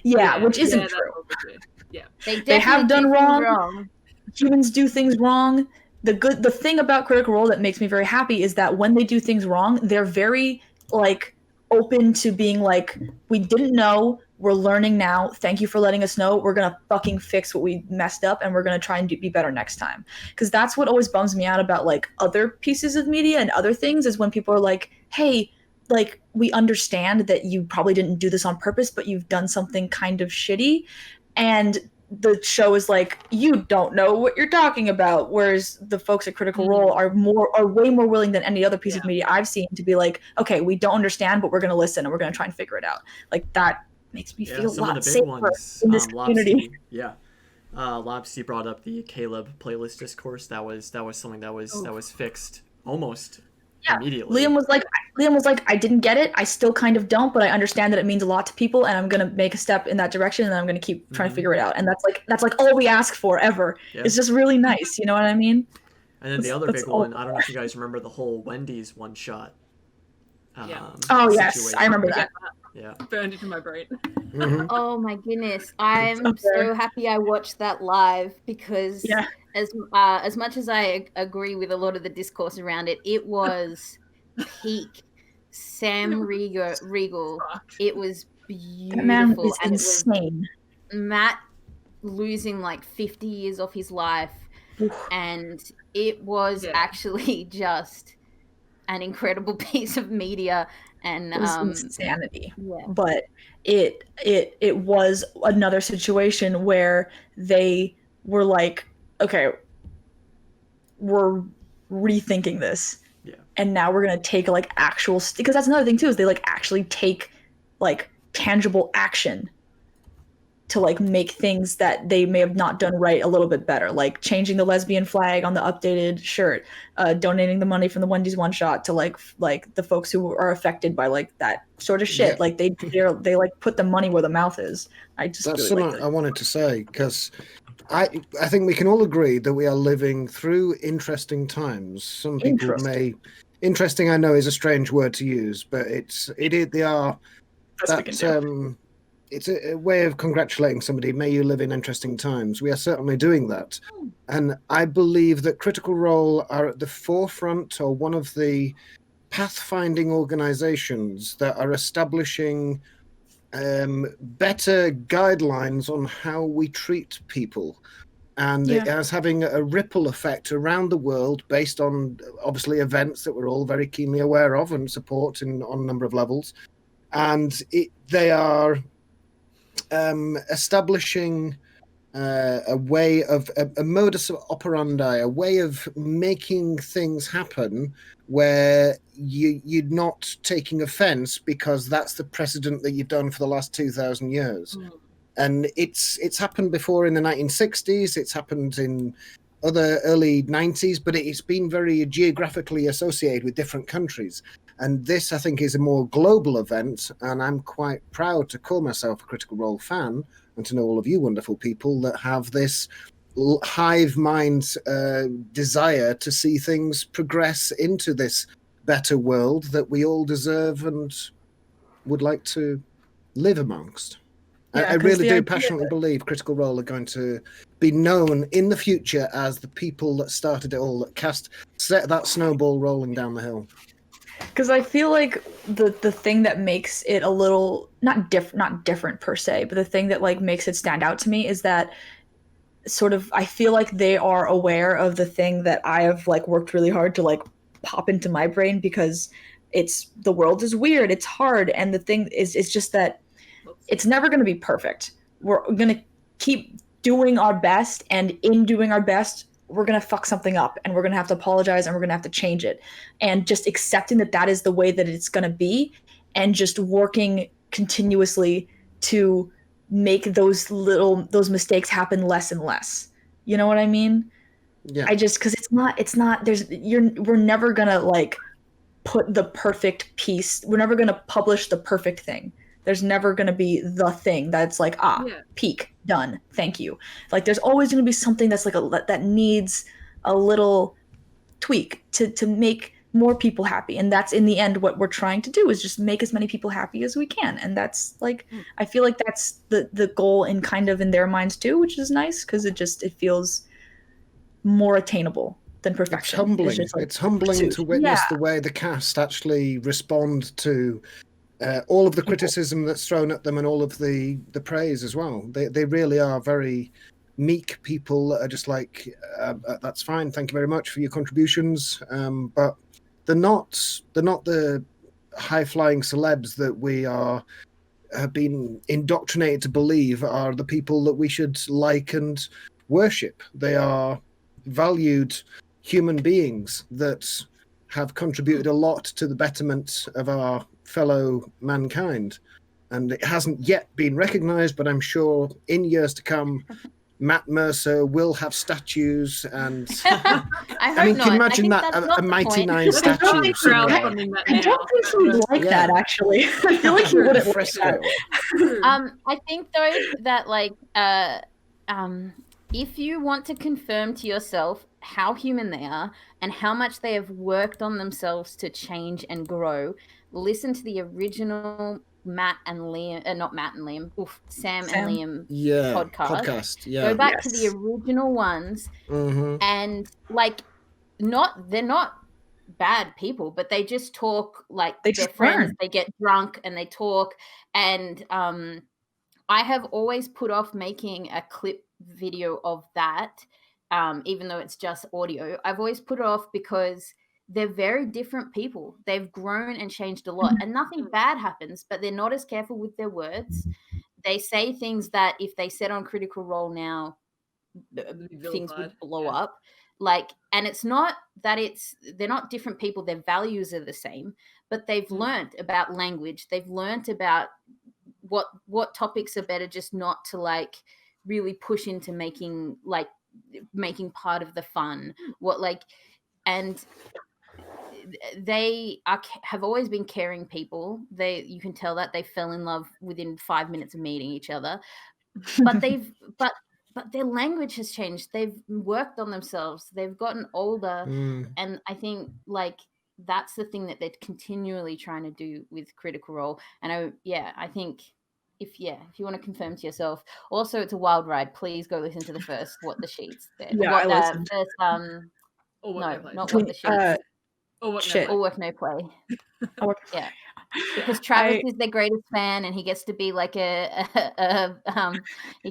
Yeah, which isn't true. Yeah, they have done wrong. Humans do things wrong. The thing about Critical Role that makes me very happy is that when they do things wrong, they're very open to being we didn't know, we're learning now, thank you for letting us know, we're gonna fucking fix what we messed up, and we're gonna try and be better next time. Because that's what always bums me out about other pieces of media and other things, is when people are like, hey, we understand that you probably didn't do this on purpose, but you've done something kind of shitty, and the show is like, you don't know what you're talking about. Whereas the folks at Critical Role are way more willing than any other piece of media I've seen to be like, okay, we don't understand, but we're going to listen and we're going to try and figure it out. That makes me feel a lot safer in this community. Lopsy brought up the Caleb playlist discourse. That was something that was fixed almost immediately. Liam was like, I didn't get it. I still kind of don't, but I understand that it means a lot to people, and I'm gonna make a step in that direction, and I'm gonna keep trying to figure it out. And that's all we ask for ever. Yeah. It's just really nice, you know what I mean? And then the other big one, I don't know if you guys remember the whole Wendy's one shot. Yes, I remember that. Yeah, burned into my brain. Oh my goodness, I'm so happy I watched that live, because as much as I agree with a lot of the discourse around it, it was peak Sam Riegel. It was beautiful. That man is insane. It was Matt losing 50 years off his life, and it was actually just an incredible piece of media. And it was insanity. But it was another situation where they were like, okay, we're rethinking this, and now we're gonna take actual, because that's another thing too, is they actually take tangible action to make things that they may have not done right a little bit better, like changing the lesbian flag on the updated shirt, donating the money from the Wendy's one shot to the folks who are affected by that sort of shit. They put the money where the mouth is. That's really something I wanted to say, because I think we can all agree that we are living through interesting times. Some people may interesting, I know, is a strange word to use, but they are. it's a way of congratulating somebody. May you live in interesting times. We are certainly doing that. And I believe that Critical Role are at the forefront, or one of the pathfinding organizations that are establishing better guidelines on how we treat people. And it is having a ripple effect around the world based on, obviously, events that we're all very keenly aware of and support on a number of levels. And they are establishing a way of a modus operandi, a way of making things happen where you're not taking offense because that's the precedent that you've done for the last 2,000 years. And it's happened before in the 1960s. It's happened in other early 90s, but it's been very geographically associated with different countries. And this, I think, is a more global event, and I'm quite proud to call myself a Critical Role fan and to know all of you wonderful people that have this hive mind desire to see things progress into this better world that we all deserve and would like to live amongst. I really do passionately believe Critical Role are going to be known in the future as the people that started it all, that set that snowball rolling down the hill. Because I feel like the thing that makes it a little not different per se, but the thing that like makes it stand out to me is that sort of I feel like they are aware of the thing that I have like worked really hard to like pop into my brain, because the world is weird, it's hard, and the thing is it's just that it's never going to be perfect. We're going to keep doing our best, and in doing our best, we're going to fuck something up, and we're going to have to apologize, and we're going to have to change it. And just accepting that is the way that it's going to be, and just working continuously to make those mistakes happen less and less. You know what I mean? Yeah. Because we're never going to like put the perfect piece. We're never going to publish the perfect thing. There's never going to be the thing that's like, peak, done, thank you. Like, there's always going to be something that's like that needs a little tweak to make more people happy. And that's in the end what we're trying to do, is just make as many people happy as we can. And that's like, I feel like that's the goal in kind of in their minds too, which is nice, because it feels more attainable than perfection. It's humbling. It's humbling to witness the way the cast actually respond to all of the criticism that's thrown at them and all of the praise as well. They really are very meek people that are just like, that's fine, thank you very much for your contributions. But they're not the high-flying celebs that we have been indoctrinated to believe are the people that we should like and worship. They are valued human beings that have contributed a lot to the betterment of our fellow mankind, and it hasn't yet been recognized, but I'm sure in years to come Matt Mercer will have statues, and I mean, can you imagine that a Mighty Nine statue? I don't think he would like that, actually. I feel like he wouldn't like that. I think though that like if you want to confirm to yourself how human they are and how much they have worked on themselves to change and grow, listen to the original Sam and Liam podcast. Go back to the original ones, and like, they're not bad people, but they just talk like they're friends. They get drunk and they talk, and I have always put off making a clip video of that, even though it's just audio. I've always put it off because they're very different people. They've grown and changed a lot, and nothing bad happens, but they're not as careful with their words. They say things that if they said on Critical Role now, things would blow up. Like, and it's not that they're not different people. Their values are the same, but they've learned about language. They've learned about what topics are better just not to like really push into making part of the fun. And they have always been caring people. You can tell that they fell in love within 5 minutes of meeting each other, but but their language has changed. They've worked on themselves. They've gotten older, and I think like that's the thing that they're continually trying to do with Critical Role. And I think if you want to confirm to yourself. Also, it's a wild ride. Please go listen to the first What the Sheets. Yeah, I listened. First, Or what no, no play. not What the Sheets. Or what shit. no All play. Work No Play. All work- Yeah. Because Travis is their greatest fan, and he gets to be like he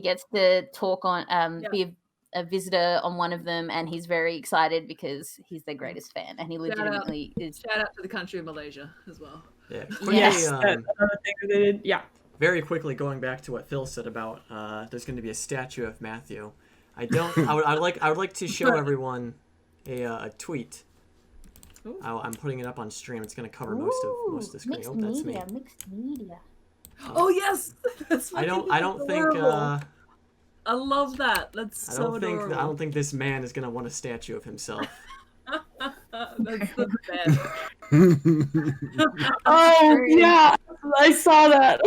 gets to talk on be a visitor on one of them, and he's very excited because he's their greatest fan, and he legitimately is. Shout out to the country of Malaysia as well. Yeah. Yes, another thing that they did. Yeah. Very quickly, going back to what Phil said about there's going to be a statue of Matthew. I would like to show everyone a tweet. I'm putting it up on stream. It's going to cover most of the screen. That's me. Mixed media. Oh yes, that's I don't think. I love that. That's so adorable. I don't think this man is going to want a statue of himself. That's the best. Oh yeah, I saw that.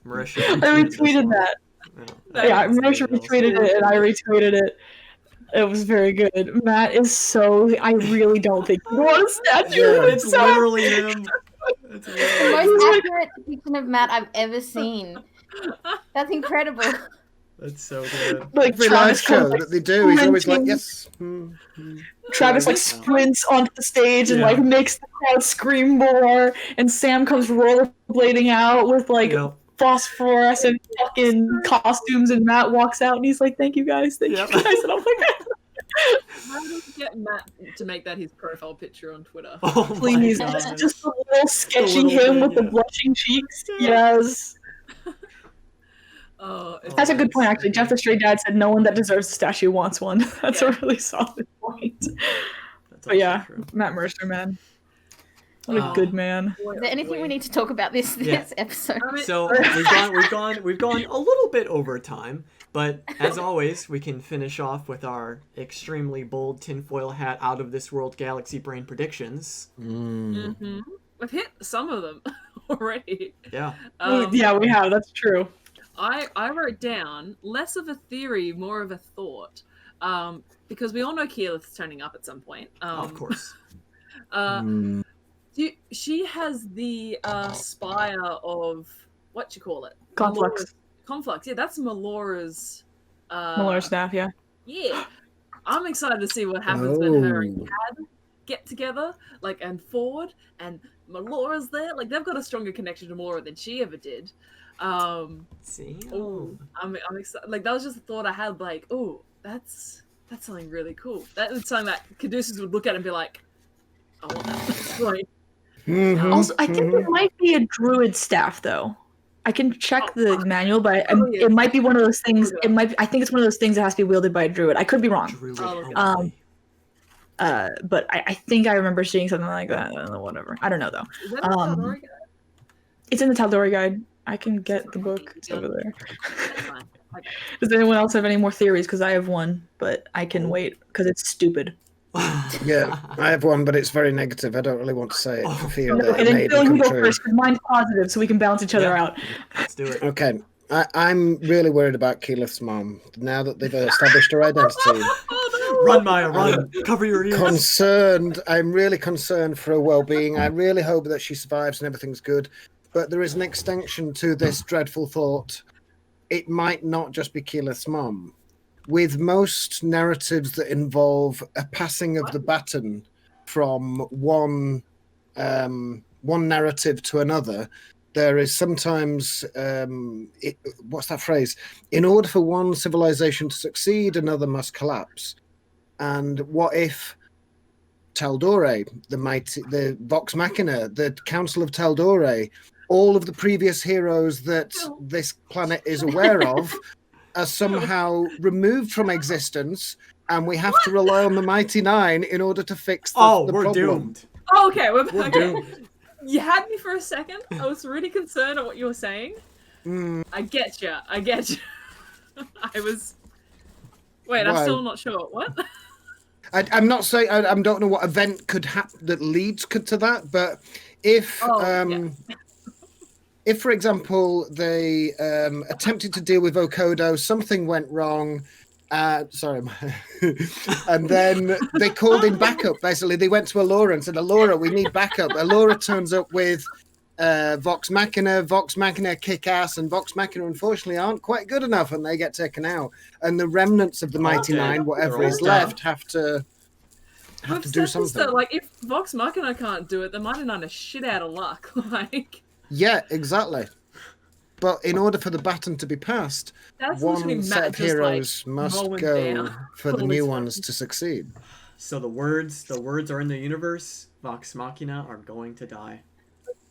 Marisha, I retweeted that. Yeah, Marisha retweeted it, and I retweeted it. It was very good. Matt is so. I really don't think you want a statue. Yeah, it's literally him. The most accurate depiction of Matt I've ever seen. That's incredible. That's so good. Like every live show that they do, he's always like, yes. Travis like sprints onto the stage and like makes the crowd scream more, and Sam comes rollerblading out with like phosphorescent fucking costumes, and Matt walks out and he's like, "Thank you guys, thank you guys," and I'm like, How do we get Matt to make that his profile picture on Twitter? Oh please, just a little sketching him with the blushing cheeks. Yes. That's a good point, actually. Jeff the Stray Dad said no one that deserves a statue wants one. That's a really solid point. But yeah, true. Matt Mercer, man. What a good man. Is there anything we need to talk about this episode? So we've gone a little bit over time, but as always, we can finish off with our extremely bold tinfoil hat out of this world galaxy brain predictions. Mm-hmm. We've hit some of them already. Yeah. Yeah, we have. That's true. I wrote down less of a theory, more of a thought, because we all know Keyleth's turning up at some point. Of course. She has the spire of what you call it? Conflux. Conflux. Yeah, that's Melora's. Melora staff. Yeah. Yeah, I'm excited to see what happens when her and Cad get together, like, and Ford and Melora's there. Like, they've got a stronger connection to Melora than she ever did. I'm excited. Like, that was just a thought I had. Like, oh, that's something really cool. That was something that Caduceus would look at and be like, I want that. Like, also, I think there might be a druid staff though. I can check the manual, but it might be one of those things. I think it's one of those things that has to be wielded by a druid. I could be wrong. But I think I remember seeing something like that. Whatever. I don't know though. Is that in the Tal'Dorei guide? It's in the Tal'Dorei guide. I can get the book. It's over there. Does anyone else have any more theories? Because I have one, but I can wait because it's stupid. Yeah, I have one, but it's very negative. I don't really want to say it for fear that okay, it may then become you go true. first, because mine's positive, so we can balance each other out. Let's do it. Okay, I'm really worried about Keyleth's mom now that they've established her identity. Run, Maya, run! Cover your ears. I'm really concerned for her well-being. I really hope that she survives and everything's good. But there is an extension to this dreadful thought. It might not just be Keyleth's mom. With most narratives that involve a passing of the baton from one narrative to another, there is sometimes what's that phrase? In order for one civilization to succeed, another must collapse. And what if Tal'Dorei, the Vox Machina, the Council of Tal'Dorei, all of the previous heroes that this planet is aware of are somehow removed from existence, and we have to rely on the Mighty Nine in order to fix the problem. We're doomed. Oh, okay, we're doomed. You had me for a second. I was really concerned at what you were saying. I get you. I was... Wait, I'm still not sure. What? I'm not saying... I don't know what event could happen that leads to that, but if... If, for example, they attempted to deal with Vokodo, something went wrong, and then they called in backup, basically. They went to Allura and said, Allura, we need backup. Allura turns up with Vox Machina kick ass, and Vox Machina unfortunately aren't quite good enough, and they get taken out. And the remnants of the Mighty Nine, whatever is left, have to do something. Though, like, if Vox Machina can't do it, the Mighty Nine are shit out of luck. Like, yeah, exactly. But in order for the baton to be passed, one set of heroes must go for the new ones to succeed. So the words are in the universe. Vox Machina are going to die.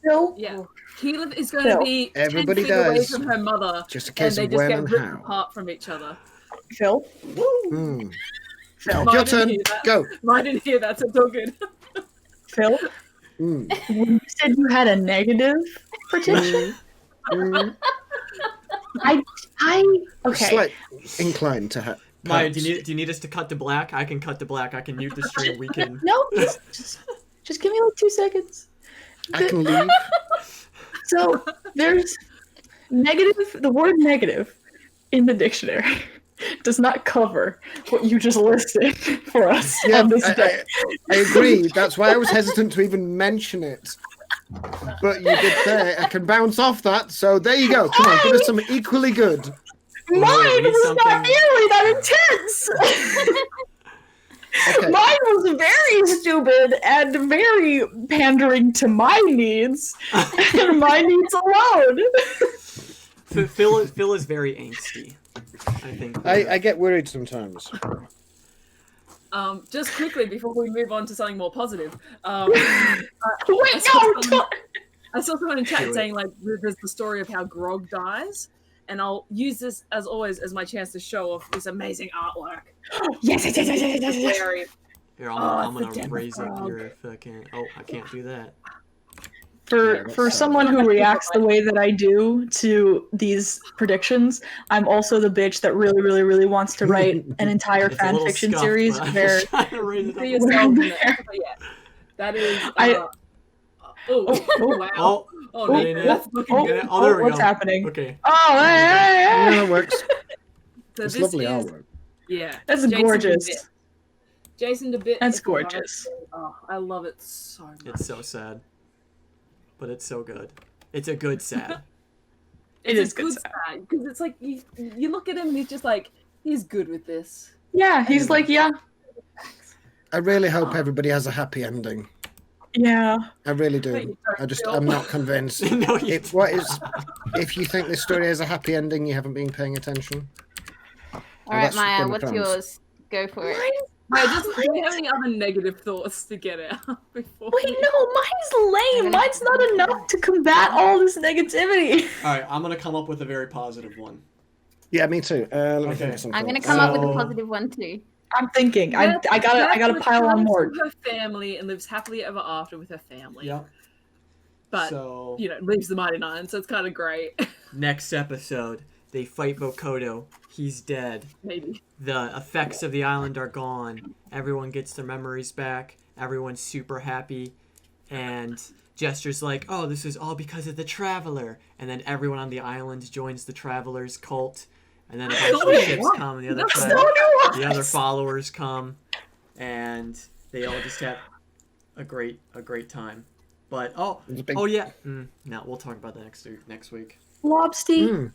No. Yeah, Keyleth is going to be Everybody 10 feet away dies. from her mother, Just a case and they of just when get and ripped how. apart from each other. Phil. Mm. Phil. Your turn. Go. I didn't hear that, so it's all good. Phil. Mm. When you said you had a negative prediction, okay. Slight inclined to have. Maya, do you need us to cut to black? I can cut to black. I can mute the stream. We can. No, just give me like 2 seconds. I can leave. So there's negative. The word negative in the dictionary does not cover what you just listed for us on this day. I agree. That's why I was hesitant to even mention it. But you did say I can bounce off that. So there you go. Come on, give us something equally good. Mine was not nearly that intense. Okay. Mine was very stupid and very pandering to my needs, and my needs alone. Phil is very angsty. I think. I get worried sometimes. Just quickly before we move on to something more positive. Wait, I saw someone in chat saying like there's the story of how Grog dies, and I'll use this as always as my chance to show off this amazing artwork. Yes. Very. Here, I'm gonna raise up your fucking. Oh, I can't do that. For someone who reacts the way that I do to these predictions, I'm also the bitch that really, really, really wants to write an entire fan fiction series where. That is. Wow. What's happening? Okay. That works. So it's lovely artwork. Yeah. That's Jason gorgeous. DeBitt. Jason DeBitt. That's gorgeous. Oh, I love it so much. It's so sad. But it's so good. It's a good sad. It is good sad. Because it's like, you look at him and he's just like, he's good with this. Yeah, he's like, yeah. I really hope everybody has a happy ending. Yeah. I really do. I'm not convinced. If you think this story has a happy ending, you haven't been paying attention. All right, Maya, what's yours? Go for it. Do you have any other negative thoughts to get out before? Wait, no, mine's lame. Mine's not enough to combat all this negativity. All right, I'm gonna come up with a very positive one. Yeah, me too. I'm gonna come up with a positive one too. I'm thinking. I gotta pile on more. Her family and lives happily ever after with her family. Yeah. But leaves the Mighty Nine, so it's kind of great. Next episode, they fight Vokodo. He's dead. Maybe. The effects of the island are gone. Everyone gets their memories back. Everyone's super happy. And Jester's like, oh, this is all because of the Traveler. And then everyone on the island joins the Traveler's cult. And then a bunch of ships come, and the other followers come. And they all just have a great time. But, yeah. No, we'll talk about that next week. Lobsty.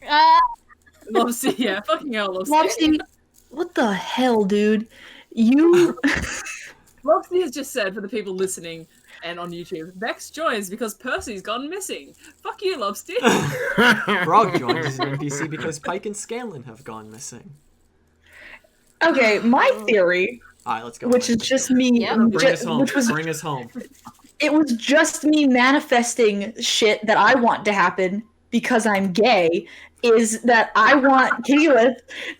Lobsty, yeah, fucking hell, Lobsty. Lobsty, what the hell, dude? You. Lobsty has just said for the people listening and on YouTube, Vex joins because Percy's gone missing. Fuck you, Lobsty. Grog joins as an NPC because Pike and Scanlan have gone missing. Okay, my theory. All right, let's go. Which is just me. Bring us home. It was just me manifesting shit that I want to happen because I'm gay. Is that I want Keyleth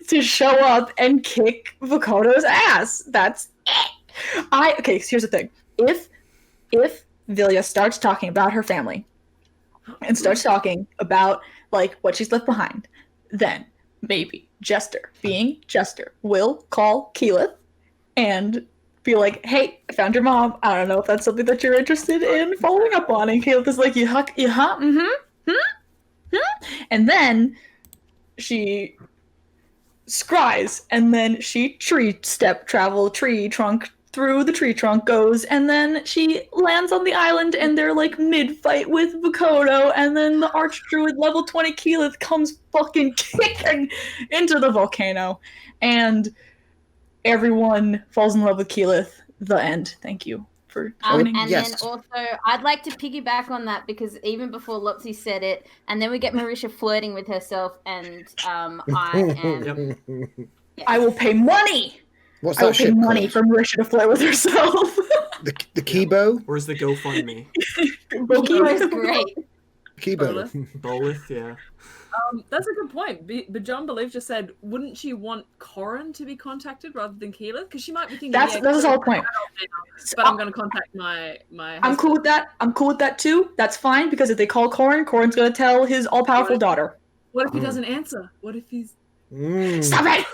to show up and kick Vokodo's ass. That's it. Okay, so here's the thing. If Vilya starts talking about her family and starts talking about like what she's left behind, then maybe Jester, being Jester, will call Keyleth and be like, hey, I found your mom. I don't know if that's something that you're interested in following up on. And Keyleth is like, and then she scries, and then she tree trunk through the tree trunk goes, and then she lands on the island, and they're like mid-fight with Vokodo, and then the Archdruid level 20 Keyleth comes fucking kicking into the volcano, and everyone falls in love with Keyleth. The end. Thank you for joining. And Yes. then also, I'd like to piggyback on that because even before Lopsy said it, and then we get Marisha flirting with herself, and I am. I will pay money. What's I will that pay ship money called? for Marisha to flirt with herself. The Kibo? Where's the GoFundMe? Kibo's great. Kibo. Bolith, yeah. That's a good point. But John Believe just said, wouldn't she want Corin to be contacted rather than Keyleth? Because she might be thinking, That's the whole point. But I'm going to contact my I'm cool with that. I'm cool with that too. That's fine because if they call Corin, Corin's gonna tell his all-powerful daughter. What if he doesn't answer? What if he's... Stop it!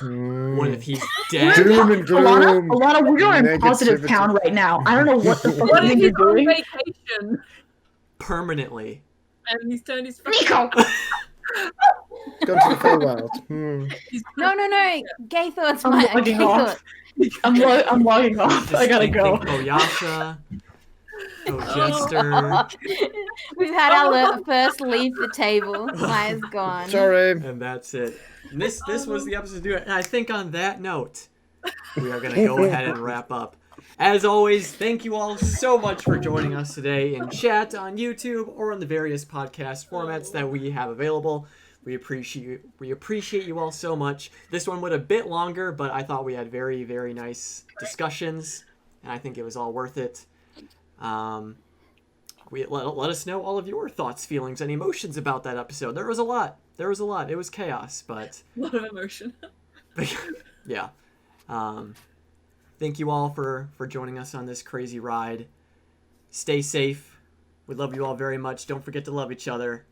What if he's dead? Doom and gloom. Alana, we are in positive Negativity. town right now. I don't know what the fuck What you if think he's you're on doing. vacation Permanently. and he's turned his... Nico! Gone to the Feywild. No. Gay thoughts, I'm Mike. logging Gay off. thoughts. I'm logging off. I gotta go. Oyasha. Jester. We've had our first leave the table. Maya's gone. Sorry. And that's it. And this was the episode to do it. And I think on that note, we are going to go ahead and wrap up. As always, thank you all so much for joining us today in chat on YouTube or on the various podcast formats that we have available. We appreciate you all so much. This one went a bit longer, but I thought we had very, very nice discussions, and I think it was all worth it. Let us know all of your thoughts, feelings, and emotions about that episode. There was a lot. It was chaos, but A lot of emotion. yeah. Thank you all for joining us on this crazy ride. Stay safe. We love you all very much. Don't forget to love each other.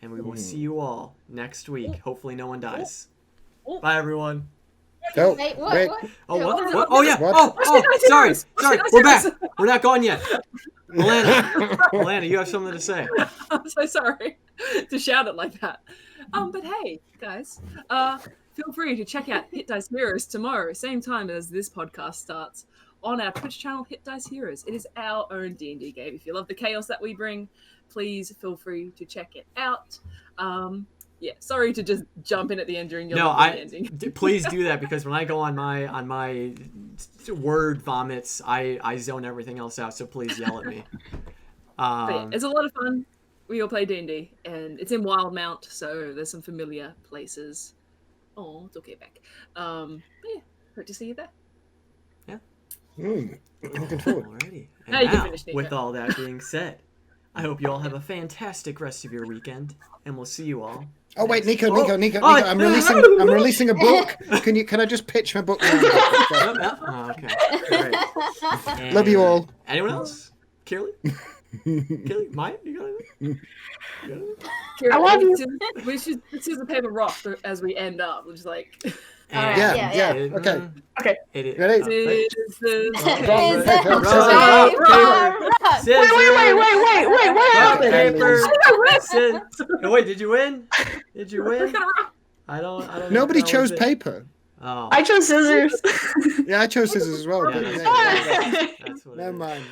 And we will see you all next week. Hopefully no one dies. Bye, everyone. Oh, Wait, wait. what? Oh, what? What? Oh, yeah. What? Oh, sorry. We're back. We're not gone yet. Milana, you have something to say. I'm so sorry to shout it like that. But hey, guys, feel free to check out Hit Dice Heroes tomorrow, same time as this podcast starts, on our Twitch channel, Hit Dice Heroes. It is our own D&D game. If you love the chaos that we bring, please feel free to check it out. Yeah, sorry to just jump in at the end during your ending. Please do that, because when I go on my word vomits, I zone everything else out. So please yell at me. But yeah, it's a lot of fun. We all play D&D, and it's in Wildmount, so there's some familiar places. Oh, it's okay back. But yeah, hope to see you there. Yeah. Looking forward. Alrighty. And Now you can now, finish, Nico. with all that being said, I hope you all have a fantastic rest of your weekend, and we'll see you all. Oh wait, next- Nico, Oh, I'm releasing a book. Can I just pitch my book now? Oh, okay. All right. Love you all. Anyone else? Kirli? Maya? You got anything? Kira, I love you. We should scissors paper rock as we end up. We're just like Alright, Yeah. yeah. Okay. Okay. Ready? scissors, Scissors, Paper, Scissors, Wait, what happened? paper. Wait, did you win? Did you win? I don't. Nobody that chose was it. paper. Oh. I chose scissors. Yeah, I chose scissors as well. Yeah, but that's yeah. That's what it Never is. mind.